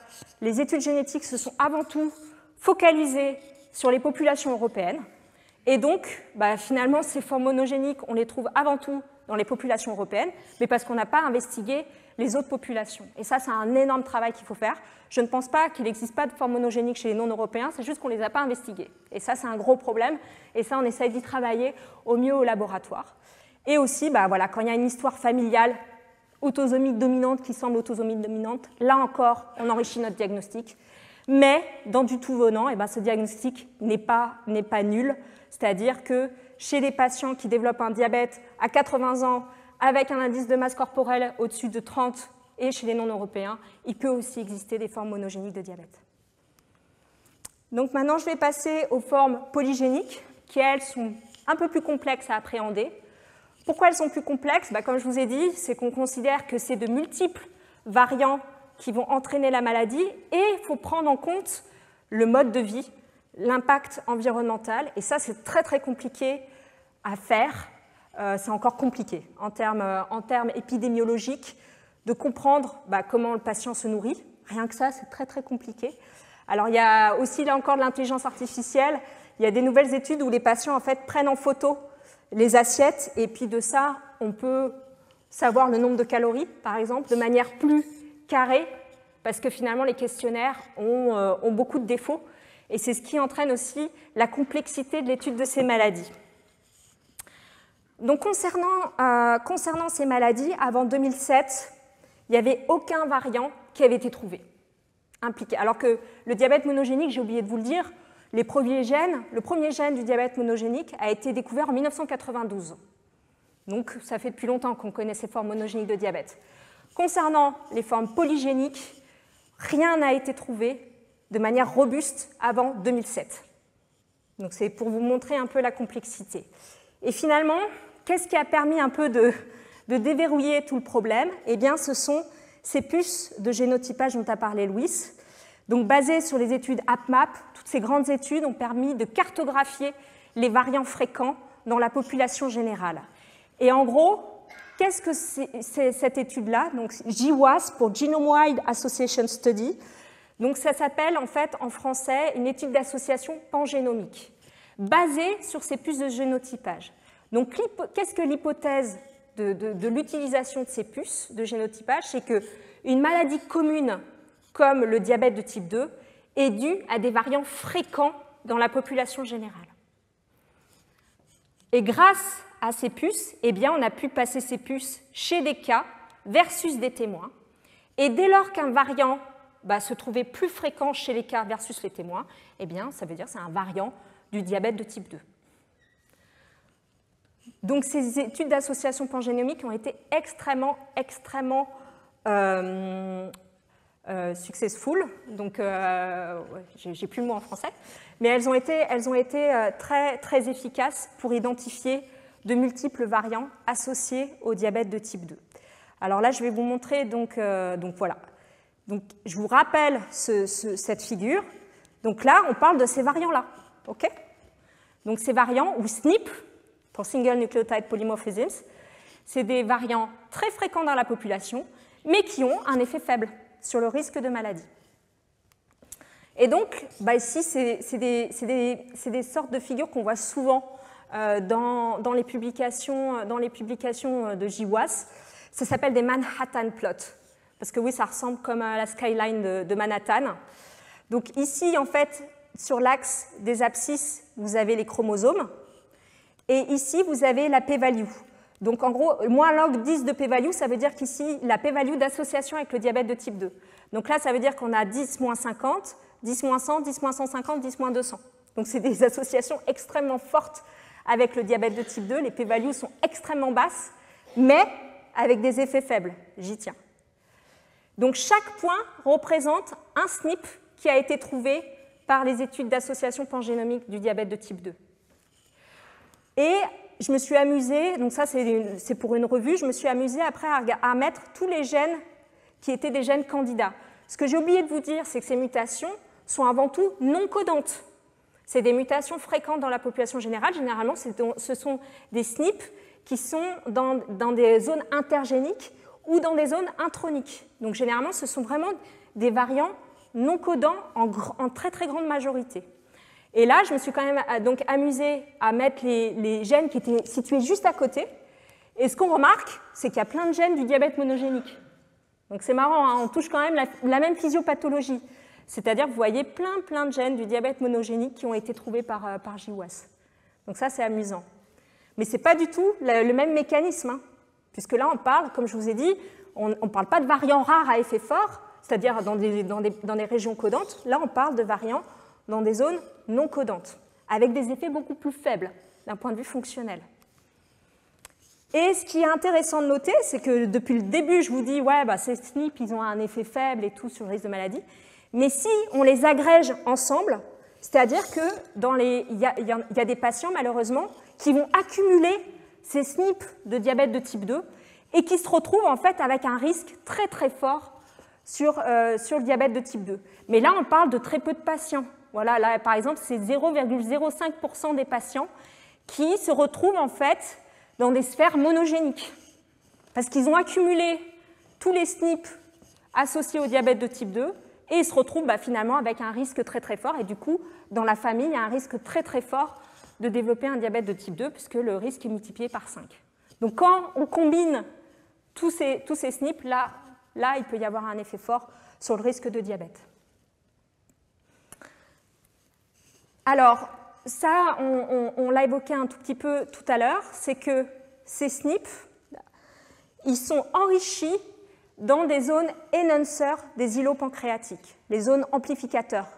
les études génétiques se sont avant tout focalisées sur les populations européennes. Et donc, finalement, ces formes monogéniques, on les trouve avant tout dans les populations européennes, mais parce qu'on n'a pas investigué les autres populations. Et ça, c'est un énorme travail qu'il faut faire. Je ne pense pas qu'il n'existe pas de formes monogéniques chez les non-européens, c'est juste qu'on ne les a pas investiguées. Et ça, c'est un gros problème. Et ça, on essaye d'y travailler au mieux au laboratoire. Et aussi, quand il y a une histoire familiale autosomique dominante qui semble autosomique dominante, là encore, on enrichit notre diagnostic. Mais dans du tout venant, ce diagnostic n'est pas nul. C'est-à-dire que chez les patients qui développent un diabète à 80 ans avec un indice de masse corporelle au-dessus de 30 et chez les non-européens, il peut aussi exister des formes monogéniques de diabète. Donc maintenant, je vais passer aux formes polygéniques qui, elles, sont un peu plus complexes à appréhender. Pourquoi elles sont plus complexes? Comme je vous ai dit, c'est qu'on considère que c'est de multiples variants qui vont entraîner la maladie et il faut prendre en compte le mode de vie, l'impact environnemental. Et ça, c'est très, très compliqué à faire. C'est encore compliqué en termes épidémiologiques de comprendre comment le patient se nourrit. Rien que ça, c'est très, très compliqué. Alors, il y a aussi, là encore, de l'intelligence artificielle. Il y a des nouvelles études où les patients, en fait, prennent en photo les assiettes, et puis de ça, on peut savoir le nombre de calories, par exemple, de manière plus carrée, parce que finalement, les questionnaires ont beaucoup de défauts, et c'est ce qui entraîne aussi la complexité de l'étude de ces maladies. Donc, concernant ces maladies, avant 2007, il n'y avait aucun variant qui avait été trouvé, impliqué. Alors que le diabète monogénique, j'ai oublié de vous le dire, le premier gène du diabète monogénique a été découvert en 1992. Donc, ça fait depuis longtemps qu'on connaît ces formes monogéniques de diabète. Concernant les formes polygéniques, rien n'a été trouvé de manière robuste avant 2007. Donc, c'est pour vous montrer un peu la complexité. Et finalement, qu'est-ce qui a permis un peu de déverrouiller tout le problème? Eh bien, ce sont ces puces de génotypage dont a parlé Louis. Donc, basées sur les études HapMap, toutes ces grandes études ont permis de cartographier les variants fréquents dans la population générale. Et en gros, qu'est-ce que c'est cette étude-là? Donc, GWAS pour Genome-Wide Association Study. Donc, ça s'appelle en fait en français une étude d'association pangénomique, basée sur ces puces de génotypage. Donc, qu'est-ce que l'hypothèse de l'utilisation de ces puces de génotypage? C'est qu'une maladie commune comme le diabète de type 2 est due à des variants fréquents dans la population générale. Et grâce à ces puces, on a pu passer ces puces chez des cas versus des témoins. Et dès lors qu'un variant se trouvait plus fréquent chez les cas versus les témoins, ça veut dire que c'est un variant du diabète de type 2. Donc ces études d'association pangénomique ont été extrêmement successful, donc j'ai plus le mot en français, mais elles ont été très, très efficaces pour identifier de multiples variants associés au diabète de type 2. Alors là, je vais vous montrer, donc voilà. Donc, je vous rappelle cette figure. Donc là, on parle de ces variants-là. Okay, donc ces variants, ou SNP, pour Single Nucleotide Polymorphisms, c'est des variants très fréquents dans la population, mais qui ont un effet faible sur le risque de maladie. Et donc, ici, c'est des sortes de figures qu'on voit souvent dans les publications de GWAS. Ça s'appelle des Manhattan plots, parce que oui, ça ressemble comme à la skyline de Manhattan. Donc ici, en fait, sur l'axe des abscisses, vous avez les chromosomes, et ici, vous avez la p-value. Donc en gros, moins log 10 de p-value, ça veut dire qu'ici, la p-value d'association avec le diabète de type 2. Donc là, ça veut dire qu'on a 10 moins 50, 10 moins 100, 10 moins 150, 10 moins 200. Donc c'est des associations extrêmement fortes avec le diabète de type 2. Les p-values sont extrêmement basses, mais avec des effets faibles. J'y tiens. Donc chaque point représente un SNP qui a été trouvé par les études d'association pangénomique du diabète de type 2. Et je me suis amusée, donc ça c'est pour une revue, je me suis amusée après à mettre tous les gènes qui étaient des gènes candidats. Ce que j'ai oublié de vous dire, c'est que ces mutations sont avant tout non codantes. C'est des mutations fréquentes dans la population générale. Généralement, ce sont des SNP qui sont dans des zones intergéniques ou dans des zones introniques. Donc généralement, ce sont vraiment des variants non codants en très très grande majorité. Et là, je me suis quand même donc amusée à mettre les gènes qui étaient situés juste à côté. Et ce qu'on remarque, c'est qu'il y a plein de gènes du diabète monogénique. Donc c'est marrant, hein, on touche quand même la même physiopathologie. C'est-à-dire que vous voyez plein de gènes du diabète monogénique qui ont été trouvés par GWAS. Donc ça, c'est amusant. Mais ce n'est pas du tout le même mécanisme, hein, puisque là, on parle, comme je vous ai dit, on ne parle pas de variants rares à effet fort, c'est-à-dire dans des régions codantes. Là, on parle de variants dans des zones non codantes, avec des effets beaucoup plus faibles d'un point de vue fonctionnel. Et ce qui est intéressant de noter, c'est que depuis le début, je vous dis, ouais, bah, ces SNP, ils ont un effet faible et tout sur le risque de maladie. Mais si on les agrège ensemble, c'est-à-dire qu'il y a des patients, malheureusement, qui vont accumuler ces SNP de diabète de type 2 et qui se retrouvent en fait avec un risque très très fort sur le diabète de type 2. Mais là, on parle de très peu de patients. Voilà, là, par exemple, c'est 0,05% des patients qui se retrouvent en fait dans des sphères monogéniques parce qu'ils ont accumulé tous les SNP associés au diabète de type 2 et ils se retrouvent finalement avec un risque très très fort et du coup, dans la famille, il y a un risque très très fort de développer un diabète de type 2 puisque le risque est multiplié par 5. Donc quand on combine tous ces SNP, là, il peut y avoir un effet fort sur le risque de diabète. Alors, ça, on l'a évoqué un tout petit peu tout à l'heure, c'est que ces SNP, ils sont enrichis dans des zones enhancers des îlots pancréatiques, les zones amplificateurs,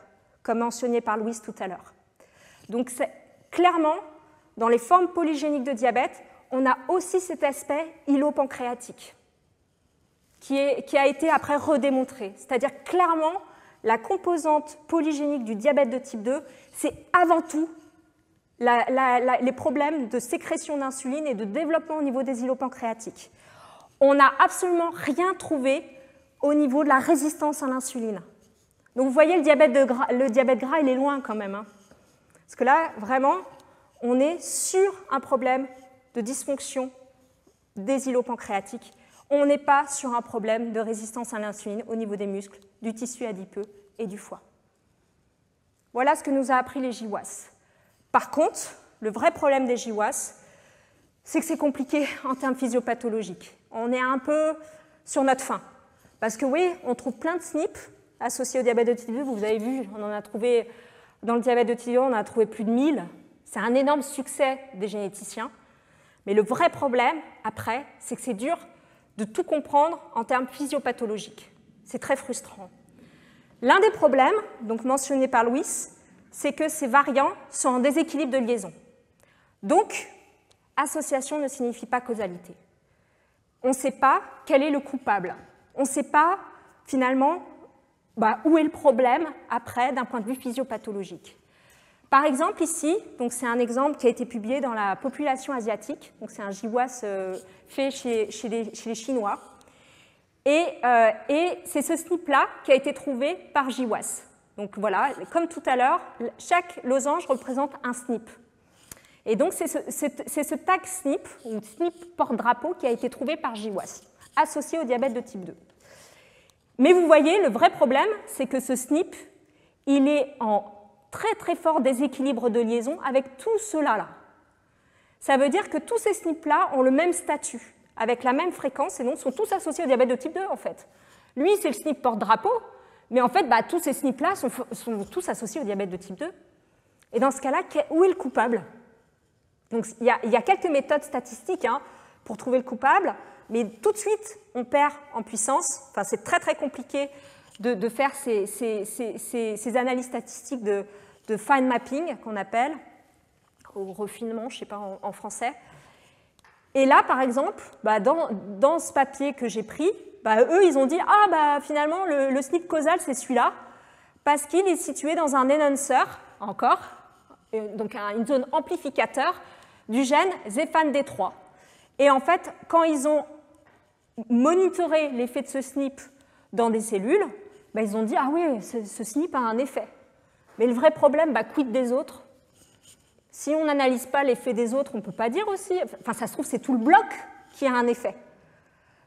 comme mentionné par Louise tout à l'heure. Donc, clairement, dans les formes polygéniques de diabète, on a aussi cet aspect îlot pancréatique qui a été après redémontré. C'est-à-dire clairement, la composante polygénique du diabète de type 2, c'est avant tout les problèmes de sécrétion d'insuline et de développement au niveau des îlots pancréatiques. On n'a absolument rien trouvé au niveau de la résistance à l'insuline. Donc vous voyez, le diabète gras, il est loin quand même. Hein. Parce que là, vraiment, on est sur un problème de dysfonction des îlots pancréatiques. On n'est pas sur un problème de résistance à l'insuline au niveau des muscles, du tissu adipeux et du foie. Voilà ce que nous a appris les GWAS. Par contre, le vrai problème des GWAS, c'est que c'est compliqué en termes physiopathologiques. On est un peu sur notre faim. Parce que oui, on trouve plein de SNP associés au diabète de type 2. Vous avez vu, on en a trouvé, dans le diabète de type 2, on en a trouvé plus de 1000. C'est un énorme succès des généticiens. Mais le vrai problème, après, c'est que c'est dur de tout comprendre en termes physiopathologiques. C'est très frustrant. L'un des problèmes, donc mentionné par Louis, c'est que ces variants sont en déséquilibre de liaison. Donc, association ne signifie pas causalité. On ne sait pas quel est le coupable. On ne sait pas, finalement, où est le problème, après, d'un point de vue physiopathologique. Par exemple, ici, c'est un exemple qui a été publié dans la population asiatique. C'est un GWAS fait chez les Chinois. Et c'est ce SNP-là qui a été trouvé par GWAS. Donc voilà, comme tout à l'heure, chaque losange représente un SNP. Et donc c'est ce tag SNP, ou SNP porte-drapeau, qui a été trouvé par GWAS, associé au diabète de type 2. Mais vous voyez, le vrai problème, c'est que ce SNP, il est en très très fort déséquilibre de liaison avec tout cela-là. Ça veut dire que tous ces SNP-là ont le même statut, avec la même fréquence, et donc sont tous associés au diabète de type 2, en fait. Lui, c'est le SNP porte-drapeau, mais en fait, tous ces SNP-là sont tous associés au diabète de type 2. Et dans ce cas-là, où est le coupable? Donc, il y a quelques méthodes statistiques pour trouver le coupable, mais tout de suite, on perd en puissance. Enfin, c'est très, très compliqué de faire ces analyses statistiques de fine mapping, qu'on appelle, au refinement, je ne sais pas en français. Et là, par exemple, dans ce papier que j'ai pris, eux, ils ont dit « Ah, finalement, le SNP causal, c'est celui-là, parce qu'il est situé dans un enhancer, encore, donc une zone amplificateur du gène ZEFAN-D3. » Et en fait, quand ils ont monitoré l'effet de ce SNP dans des cellules, ils ont dit « Ah oui, ce SNP a un effet. » Mais le vrai problème, quid des autres? Si on n'analyse pas l'effet des autres, on ne peut pas dire aussi. Enfin, ça se trouve, c'est tout le bloc qui a un effet.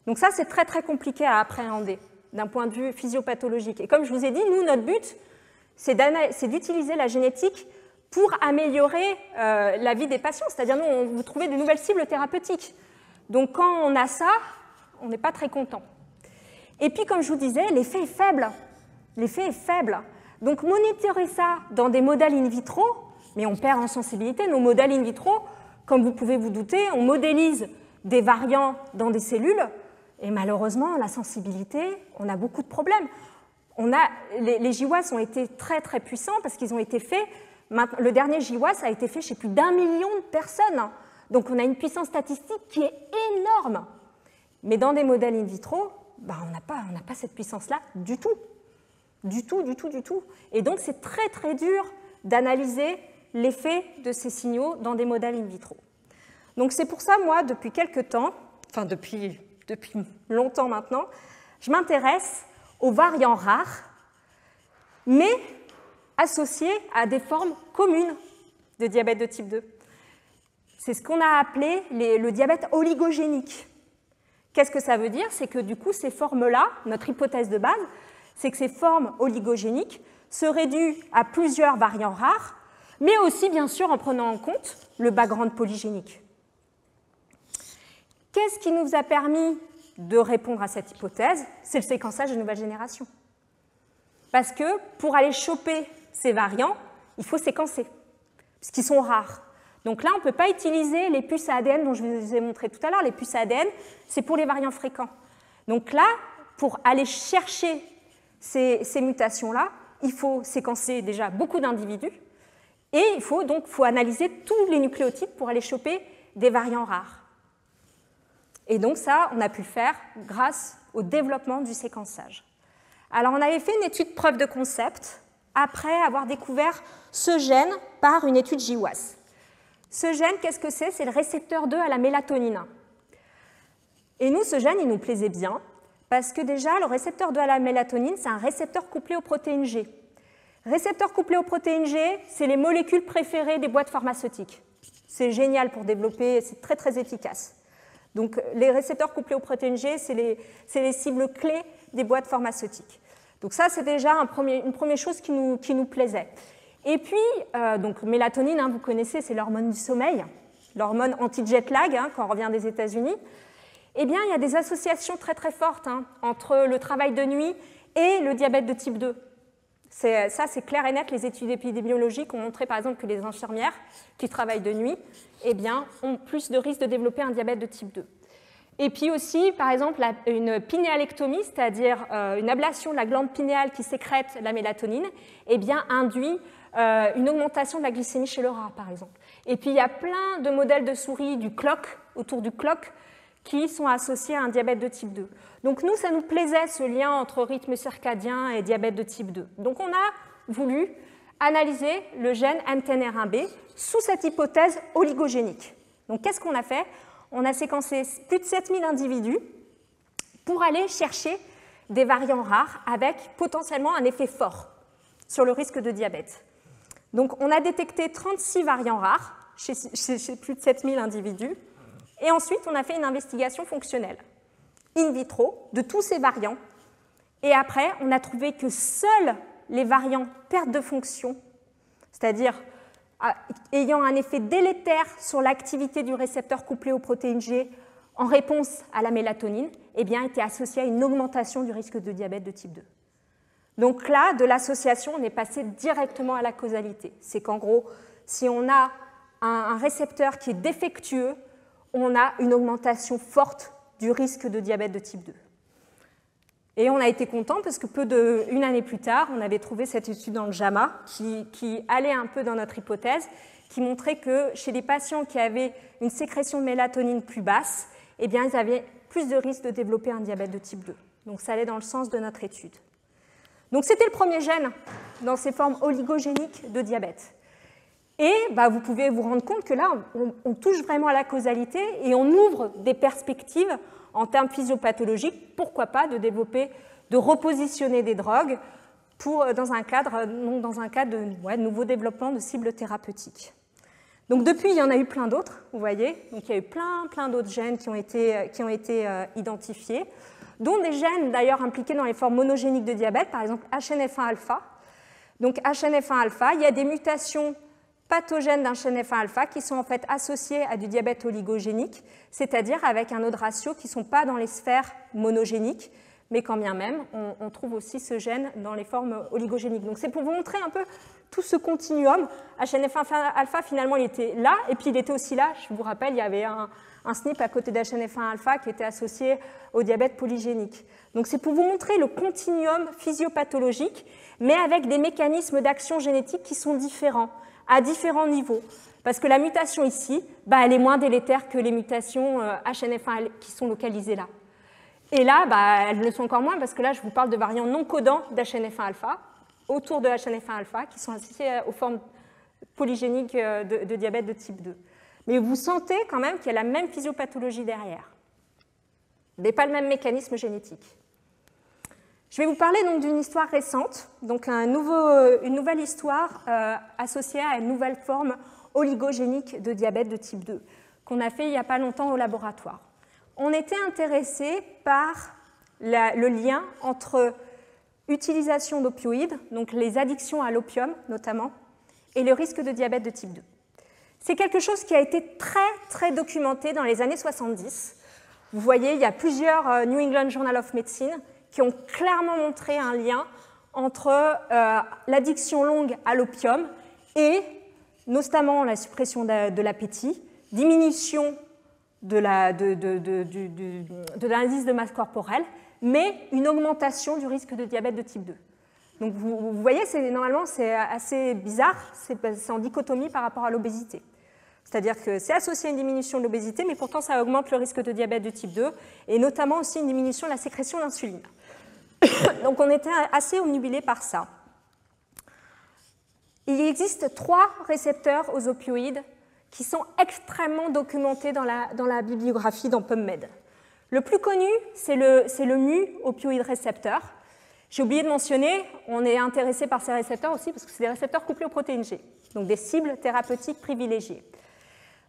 Donc ça, c'est très, très compliqué à appréhender d'un point de vue physiopathologique. Et comme je vous ai dit, nous, notre but, c'est d'utiliser la génétique pour améliorer la vie des patients. C'est-à-dire, nous, on veut trouver de nouvelles cibles thérapeutiques. Donc, quand on a ça, on n'est pas très content. Et puis, comme je vous disais, l'effet est faible. L'effet est faible. Donc, monitorer ça dans des modèles in vitro, mais on perd en sensibilité. Nos modèles in vitro, comme vous pouvez vous douter, on modélise des variants dans des cellules, et malheureusement, la sensibilité, on a beaucoup de problèmes. Les GWAS ont été très, très puissants parce qu'ils ont été faits. Le dernier GWAS a été fait chez plus d'1 million de personnes. Donc, on a une puissance statistique qui est énorme. Mais dans des modèles in vitro, on n'a pas cette puissance-là du tout. Du tout. Et donc, c'est très, très dur d'analyser l'effet de ces signaux dans des modèles in vitro. Donc, c'est pour ça, moi, depuis quelque temps, enfin, depuis longtemps maintenant, je m'intéresse aux variants rares, mais associés à des formes communes de diabète de type 2. C'est ce qu'on a appelé le diabète oligogénique. Qu'est-ce que ça veut dire? C'est que du coup, ces formes-là, notre hypothèse de base, c'est que ces formes oligogéniques seraient dues à plusieurs variants rares, mais aussi, bien sûr, en prenant en compte le background polygénique. Qu'est-ce qui nous a permis de répondre à cette hypothèse? C'est le séquençage de nouvelle génération. Parce que pour aller choper ces variants, il faut séquencer, puisqu'ils sont rares. Donc là, on ne peut pas utiliser les puces à ADN dont je vous ai montré tout à l'heure. Les puces à ADN, c'est pour les variants fréquents. Donc là, pour aller chercher ces mutations-là, il faut séquencer déjà beaucoup d'individus et il faut analyser tous les nucléotides pour aller choper des variants rares. Et donc ça, on a pu le faire grâce au développement du séquençage. Alors on avait fait une étude preuve de concept après avoir découvert ce gène par une étude GWAS. Ce gène, qu'est-ce que c'est? C'est le récepteur 2 à la mélatonine. Et nous, ce gène, il nous plaisait bien parce que déjà, le récepteur 2 à la mélatonine, c'est un récepteur couplé aux protéines G. Récepteur couplé aux protéines G, c'est les molécules préférées des boîtes pharmaceutiques. C'est génial pour développer, c'est très très efficace. Donc les récepteurs couplés aux protéines G, c'est les cibles clés des boîtes pharmaceutiques. Donc ça, c'est déjà une première chose qui nous plaisait. Et puis, donc mélatonine, vous connaissez, c'est l'hormone du sommeil, l'hormone anti-jet lag, quand on revient des États-Unis. Eh bien, il y a des associations très très fortes entre le travail de nuit et le diabète de type 2. Ça, c'est clair et net. Les études épidémiologiques ont montré, par exemple, que les infirmières qui travaillent de nuit ont plus de risques de développer un diabète de type 2. Et puis aussi, par exemple, une pinéalectomie, c'est-à-dire une ablation de la glande pinéale qui sécrète la mélatonine, induit une augmentation de la glycémie chez le rat, par exemple. Et puis, il y a plein de modèles de souris autour du clock, qui sont associés à un diabète de type 2. Donc nous, ça nous plaisait ce lien entre rythme circadien et diabète de type 2. Donc on a voulu analyser le gène MTNR1B sous cette hypothèse oligogénique. Donc qu'est-ce qu'on a fait? On a séquencé plus de 7000 individus pour aller chercher des variants rares avec potentiellement un effet fort sur le risque de diabète. Donc on a détecté 36 variants rares chez plus de 7000 individus. Et ensuite, on a fait une investigation fonctionnelle in vitro de tous ces variants. Et après, on a trouvé que seuls les variants perte de fonction, c'est-à-dire ayant un effet délétère sur l'activité du récepteur couplé aux protéines G en réponse à la mélatonine, étaient associés à une augmentation du risque de diabète de type 2. Donc là, de l'association, on est passé directement à la causalité. C'est qu'en gros, si on a un récepteur qui est défectueux, on a une augmentation forte du risque de diabète de type 2. Et on a été content parce que une année plus tard, on avait trouvé cette étude dans le JAMA qui allait un peu dans notre hypothèse, qui montrait que chez les patients qui avaient une sécrétion de mélatonine plus basse, eh bien, ils avaient plus de risque de développer un diabète de type 2. Donc ça allait dans le sens de notre étude. Donc c'était le premier gène dans ces formes oligogéniques de diabète. Et vous pouvez vous rendre compte que là, on touche vraiment à la causalité et on ouvre des perspectives en termes physiopathologiques, pourquoi pas de développer, de repositionner des drogues dans un cadre de nouveau développement de cibles thérapeutiques. Donc depuis, il y en a eu plein d'autres, vous voyez. Donc il y a eu plein d'autres gènes qui ont été identifiés, dont des gènes d'ailleurs impliqués dans les formes monogéniques de diabète, par exemple HNF1-alpha. Donc HNF1-alpha, il y a des mutations pathogènes d'un HNF1-alpha qui sont en fait associées à du diabète oligogénique, c'est-à-dire avec un autre ratio qui ne sont pas dans les sphères monogéniques, mais quand bien même, on trouve aussi ce gène dans les formes oligogéniques. Donc c'est pour vous montrer un peu tout ce continuum. HNF1-alpha, finalement, il était là, et puis il était aussi là, je vous rappelle, il y avait un SNP à côté d'HNF1-alpha qui était associé au diabète polygénique. Donc c'est pour vous montrer le continuum physiopathologique, mais avec des mécanismes d'action génétique qui sont différents, à différents niveaux. Parce que la mutation ici, elle est moins délétère que les mutations HNF1 qui sont localisées là. Et là, elles le sont encore moins parce que là, je vous parle de variants non codants d'HNF1-alpha, autour de HNF1-alpha, qui sont associés aux formes polygéniques de diabète de type 2. Mais vous sentez quand même qu'il y a la même physiopathologie derrière, mais pas le même mécanisme génétique. Je vais vous parler donc d'une histoire récente, donc une nouvelle histoire associée à une nouvelle forme oligogénique de diabète de type 2, qu'on a fait il n'y a pas longtemps au laboratoire. On était intéressé par le lien entre utilisation d'opioïdes, donc les addictions à l'opium notamment, et le risque de diabète de type 2. C'est quelque chose qui a été très documenté dans les années 70. Vous voyez, il y a plusieurs New England Journal of Medicine qui ont clairement montré un lien entre l'addiction longue à l'opium et notamment la suppression de l'appétit, diminution de l'indice de masse corporelle, mais une augmentation du risque de diabète de type 2. Donc vous voyez, normalement c'est assez bizarre, c'est en dichotomie par rapport à l'obésité. C'est-à-dire que c'est associé à une diminution de l'obésité, mais pourtant ça augmente le risque de diabète de type 2, et notamment aussi une diminution de la sécrétion d'insuline. Donc on était assez omnubilé par ça. Il existe 3 récepteurs aux opioïdes qui sont extrêmement documentés dans la bibliographie dans PubMed. Le plus connu, c'est le mu opioïde récepteur. J'ai oublié de mentionner, on est intéressé par ces récepteurs aussi parce que c'est des récepteurs couplés aux protéines G, donc des cibles thérapeutiques privilégiées.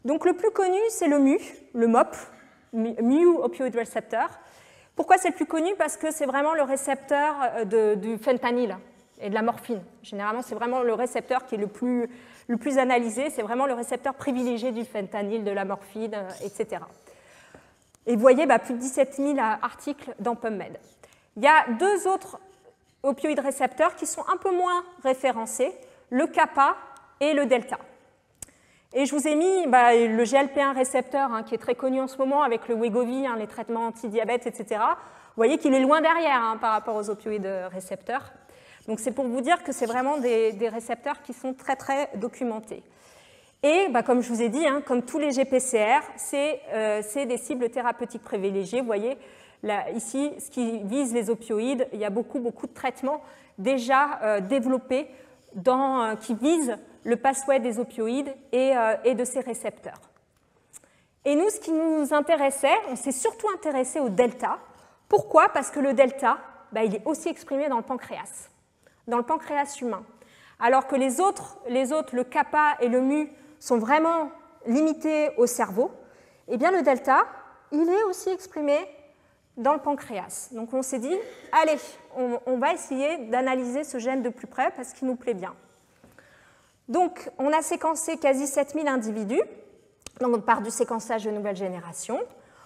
Donc le plus connu, c'est le mu, le MOP, mu opioid receptor. Pourquoi c'est le plus connu? Parce que c'est vraiment le récepteur du fentanyl et de la morphine. Généralement, c'est vraiment le récepteur qui est le plus analysé, c'est vraiment le récepteur privilégié du fentanyl, de la morphine, etc. Et vous voyez, plus de 17 000 articles dans PubMed. Il y a 2 autres opioïdes récepteurs qui sont un peu moins référencés, le kappa et le delta. Et je vous ai mis le GLP1 récepteur qui est très connu en ce moment avec le Wegovy, les traitements anti-diabète, etc. Vous voyez qu'il est loin derrière par rapport aux opioïdes récepteurs. Donc c'est pour vous dire que c'est vraiment des récepteurs qui sont très documentés. Et comme je vous ai dit, comme tous les GPCR, c'est des cibles thérapeutiques privilégiées. Vous voyez, là, ici, ce qui vise les opioïdes, il y a beaucoup de traitements déjà développés qui visent le pathway des opioïdes et de ces récepteurs. Et nous, ce qui nous intéressait, on s'est surtout intéressé au delta. Pourquoi? Parce que le delta, il est aussi exprimé dans le pancréas humain. Alors que les autres, le kappa et le mu, sont vraiment limités au cerveau, eh bien le delta, il est aussi exprimé dans le pancréas. Donc on s'est dit, allez, on va essayer d'analyser ce gène de plus près parce qu'il nous plaît bien. Donc on a séquencé quasi 7000 individus, donc par du séquençage de nouvelle génération.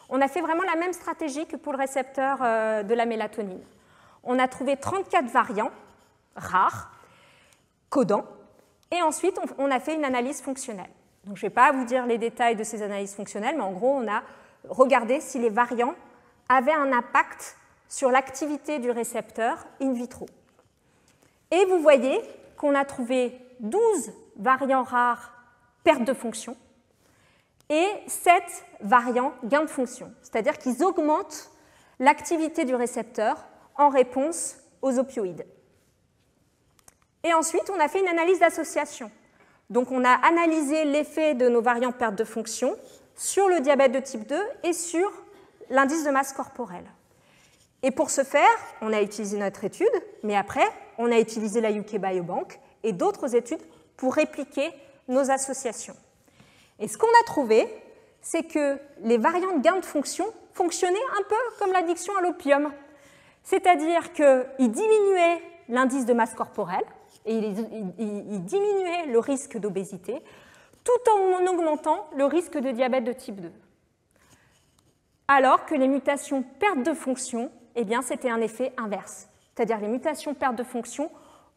On a fait vraiment la même stratégie que pour le récepteur de la mélatonine. On a trouvé 34 variants rares, codants, et ensuite on a fait une analyse fonctionnelle. Donc, je ne vais pas vous dire les détails de ces analyses fonctionnelles, mais en gros, on a regardé si les variants avaient un impact sur l'activité du récepteur in vitro. Et vous voyez qu'on a trouvé 12 variants rares perte de fonction et 7 variants gain de fonction, c'est-à-dire qu'ils augmentent l'activité du récepteur en réponse aux opioïdes. Et ensuite, on a fait une analyse d'association. Donc, on a analysé l'effet de nos variants perte de fonction sur le diabète de type 2 et sur l'indice de masse corporelle. Et pour ce faire, on a utilisé notre étude, mais après, on a utilisé la UK Biobank et d'autres études pour répliquer nos associations. Et ce qu'on a trouvé, c'est que les variants de gain de fonction fonctionnaient un peu comme l'addiction à l'opium. C'est-à-dire qu'ils diminuaient l'indice de masse corporelle et ils diminuaient le risque d'obésité tout en augmentant le risque de diabète de type 2. Alors que les mutations perte de fonction, eh bien, c'était un effet inverse. C'est-à-dire que les mutations perte de fonction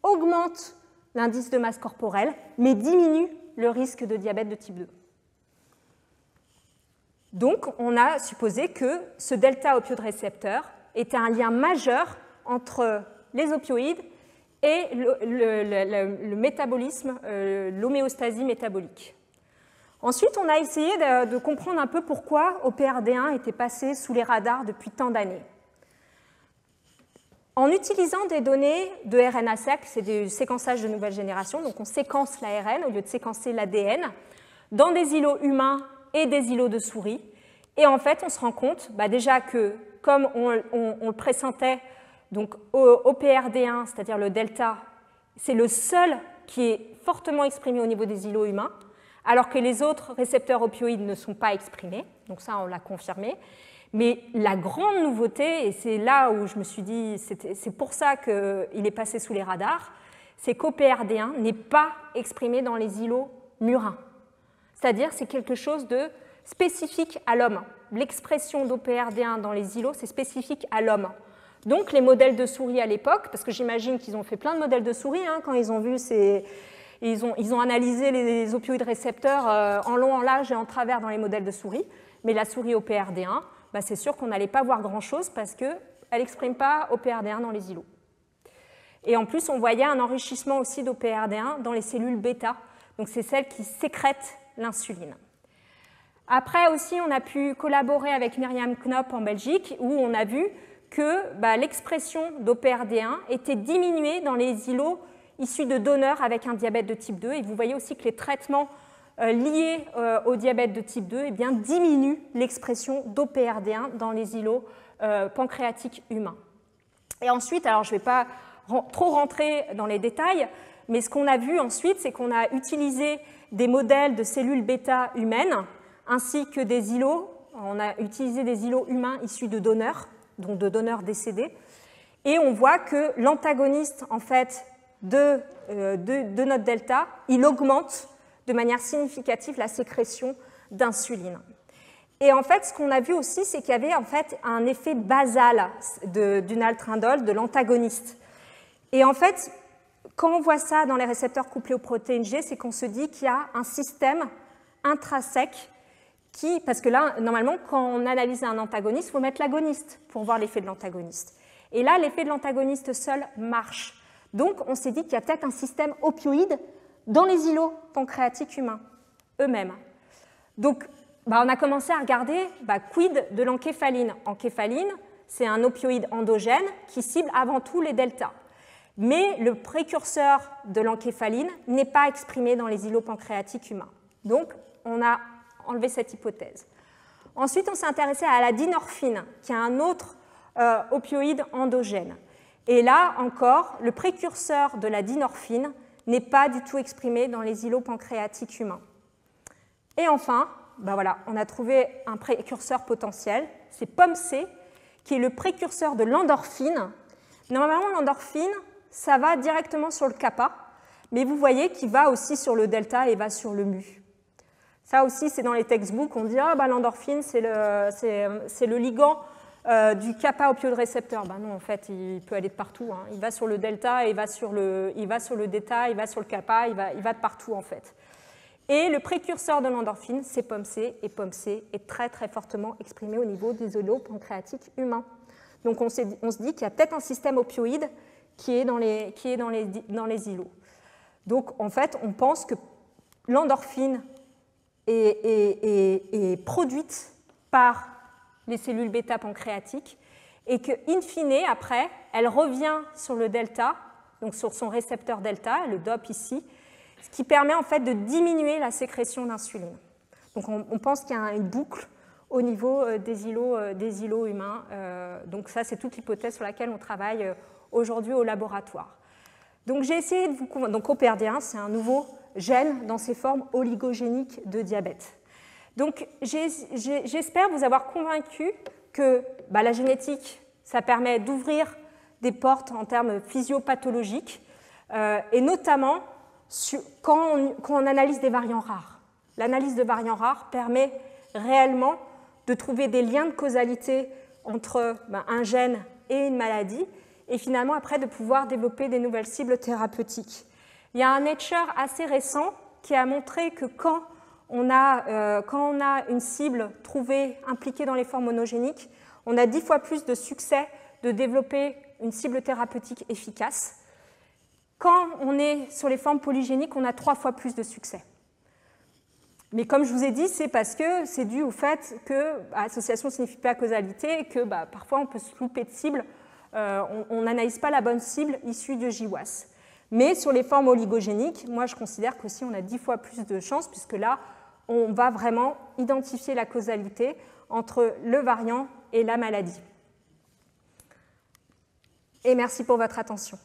augmentent l'indice de masse corporelle, mais diminuent le risque de diabète de type 2. Donc, on a supposé que ce delta opioïde récepteur était un lien majeur entre les opioïdes et le métabolisme, l'homéostasie métabolique. Ensuite, on a essayé de comprendre un peu pourquoi OPRD1 était passé sous les radars depuis tant d'années. En utilisant des données de RNA-seq, c'est du séquençage de nouvelle génération, donc on séquence l'ARN au lieu de séquencer l'ADN, dans des îlots humains et des îlots de souris. Et en fait, on se rend compte déjà que, comme on le pressentait, donc OPRD1, c'est-à-dire le delta, c'est le seul qui est fortement exprimé au niveau des îlots humains, alors que les autres récepteurs opioïdes ne sont pas exprimés. Donc ça, on l'a confirmé. Mais la grande nouveauté, et c'est là où je me suis dit, c'est pour ça qu'il est passé sous les radars, c'est qu'OPRD1 n'est pas exprimé dans les îlots murins. C'est-à-dire c'est quelque chose de spécifique à l'homme. L'expression d'OPRD1 dans les îlots, c'est spécifique à l'homme. Donc les modèles de souris à l'époque, parce que j'imagine qu'ils ont fait plein de modèles de souris quand ils ont vu ces... Ils ont analysé les opioïdes récepteurs en long, en large et en travers dans les modèles de souris, mais la souris OPRD1, c'est sûr qu'on n'allait pas voir grand-chose parce qu'elle n'exprime pas OPRD1 dans les îlots. Et en plus, on voyait un enrichissement aussi d'OPRD1 dans les cellules bêta, donc c'est celles qui sécrètent l'insuline. Après aussi, on a pu collaborer avec Myriam Knopp en Belgique, où on a vu que l'expression d'OPRD1 était diminuée dans les îlots issus de donneurs avec un diabète de type 2. Et vous voyez aussi que les traitements liés au diabète de type 2 diminuent l'expression d'OPRD1 dans les îlots pancréatiques humains. Et ensuite, alors je ne vais pas trop rentrer dans les détails, mais ce qu'on a vu ensuite, c'est qu'on a utilisé des modèles de cellules bêta humaines ainsi que des îlots. On a utilisé des îlots humains issus de donneurs, donc de donneurs décédés, et on voit que l'antagoniste en fait de notre delta, il augmente de manière significative la sécrétion d'insuline. Et en fait, ce qu'on a vu aussi, c'est qu'il y avait en fait un effet basal du naltrindol, de l'antagoniste. Et en fait, quand on voit ça dans les récepteurs couplés aux protéines G, c'est qu'on se dit qu'il y a un système intrinsèque qui, parce que là, normalement, quand on analyse un antagoniste, il faut mettre l'agoniste pour voir l'effet de l'antagoniste. Et là, l'effet de l'antagoniste seul marche. Donc, on s'est dit qu'il y a peut-être un système opioïde dans les îlots pancréatiques humains eux-mêmes. Donc, on a commencé à regarder quid de l'encéphaline. Encéphaline, c'est un opioïde endogène qui cible avant tout les deltas. Mais le précurseur de l'encéphaline n'est pas exprimé dans les îlots pancréatiques humains. Donc, on a enlevé cette hypothèse. Ensuite, on s'est intéressé à la dynorphine, qui est un autre opioïde endogène. Et là encore, le précurseur de la dynorphine n'est pas du tout exprimé dans les îlots pancréatiques humains. Et enfin, on a trouvé un précurseur potentiel, c'est POMC, qui est le précurseur de l'endorphine. Normalement, l'endorphine, ça va directement sur le kappa, mais vous voyez qu'il va aussi sur le delta et va sur le mu. Ça aussi, c'est dans les textbooks, on dit l'endorphine, c'est le ligand du kappa opioïde récepteur. Non, en fait, il peut aller de partout. Il va sur le delta, il va sur le delta, il va sur le kappa, il va de partout en fait. Et le précurseur de l'endorphine, c'est POMC, et POMC est très très fortement exprimé au niveau des îlots pancréatiques humains. Donc on se dit qu'il y a peut-être un système opioïde qui est dans les îlots. Donc en fait, on pense que l'endorphine est produite par les cellules bêta pancréatiques et que, in fine, après, elle revient sur le delta, donc sur son récepteur delta, le DOP ici, ce qui permet en fait de diminuer la sécrétion d'insuline. Donc on pense qu'il y a une boucle au niveau des îlots humains. Donc ça, c'est toute l'hypothèse sur laquelle on travaille aujourd'hui au laboratoire. Donc j'ai essayé de vous convaincre. Donc OPERD1, c'est un nouveau gène dans ses formes oligogéniques de diabète. Donc j'espère vous avoir convaincu que la génétique, ça permet d'ouvrir des portes en termes physiopathologiques, et notamment quand on analyse des variants rares. L'analyse de variants rares permet réellement de trouver des liens de causalité entre un gène et une maladie, et finalement après de pouvoir développer des nouvelles cibles thérapeutiques. Il y a un Nature assez récent qui a montré que quand on a une cible trouvée impliquée dans les formes monogéniques, on a 10 fois plus de succès de développer une cible thérapeutique efficace. Quand on est sur les formes polygéniques, on a 3 fois plus de succès. Mais comme je vous ai dit, c'est parce que c'est dû au fait que association ne signifie pas causalité et que parfois on peut se louper de cible, on n'analyse pas la bonne cible issue de GWAS. Mais sur les formes oligogéniques, moi je considère qu'aussi on a 10 fois plus de chances, puisque là, on va vraiment identifier la causalité entre le variant et la maladie. Et merci pour votre attention.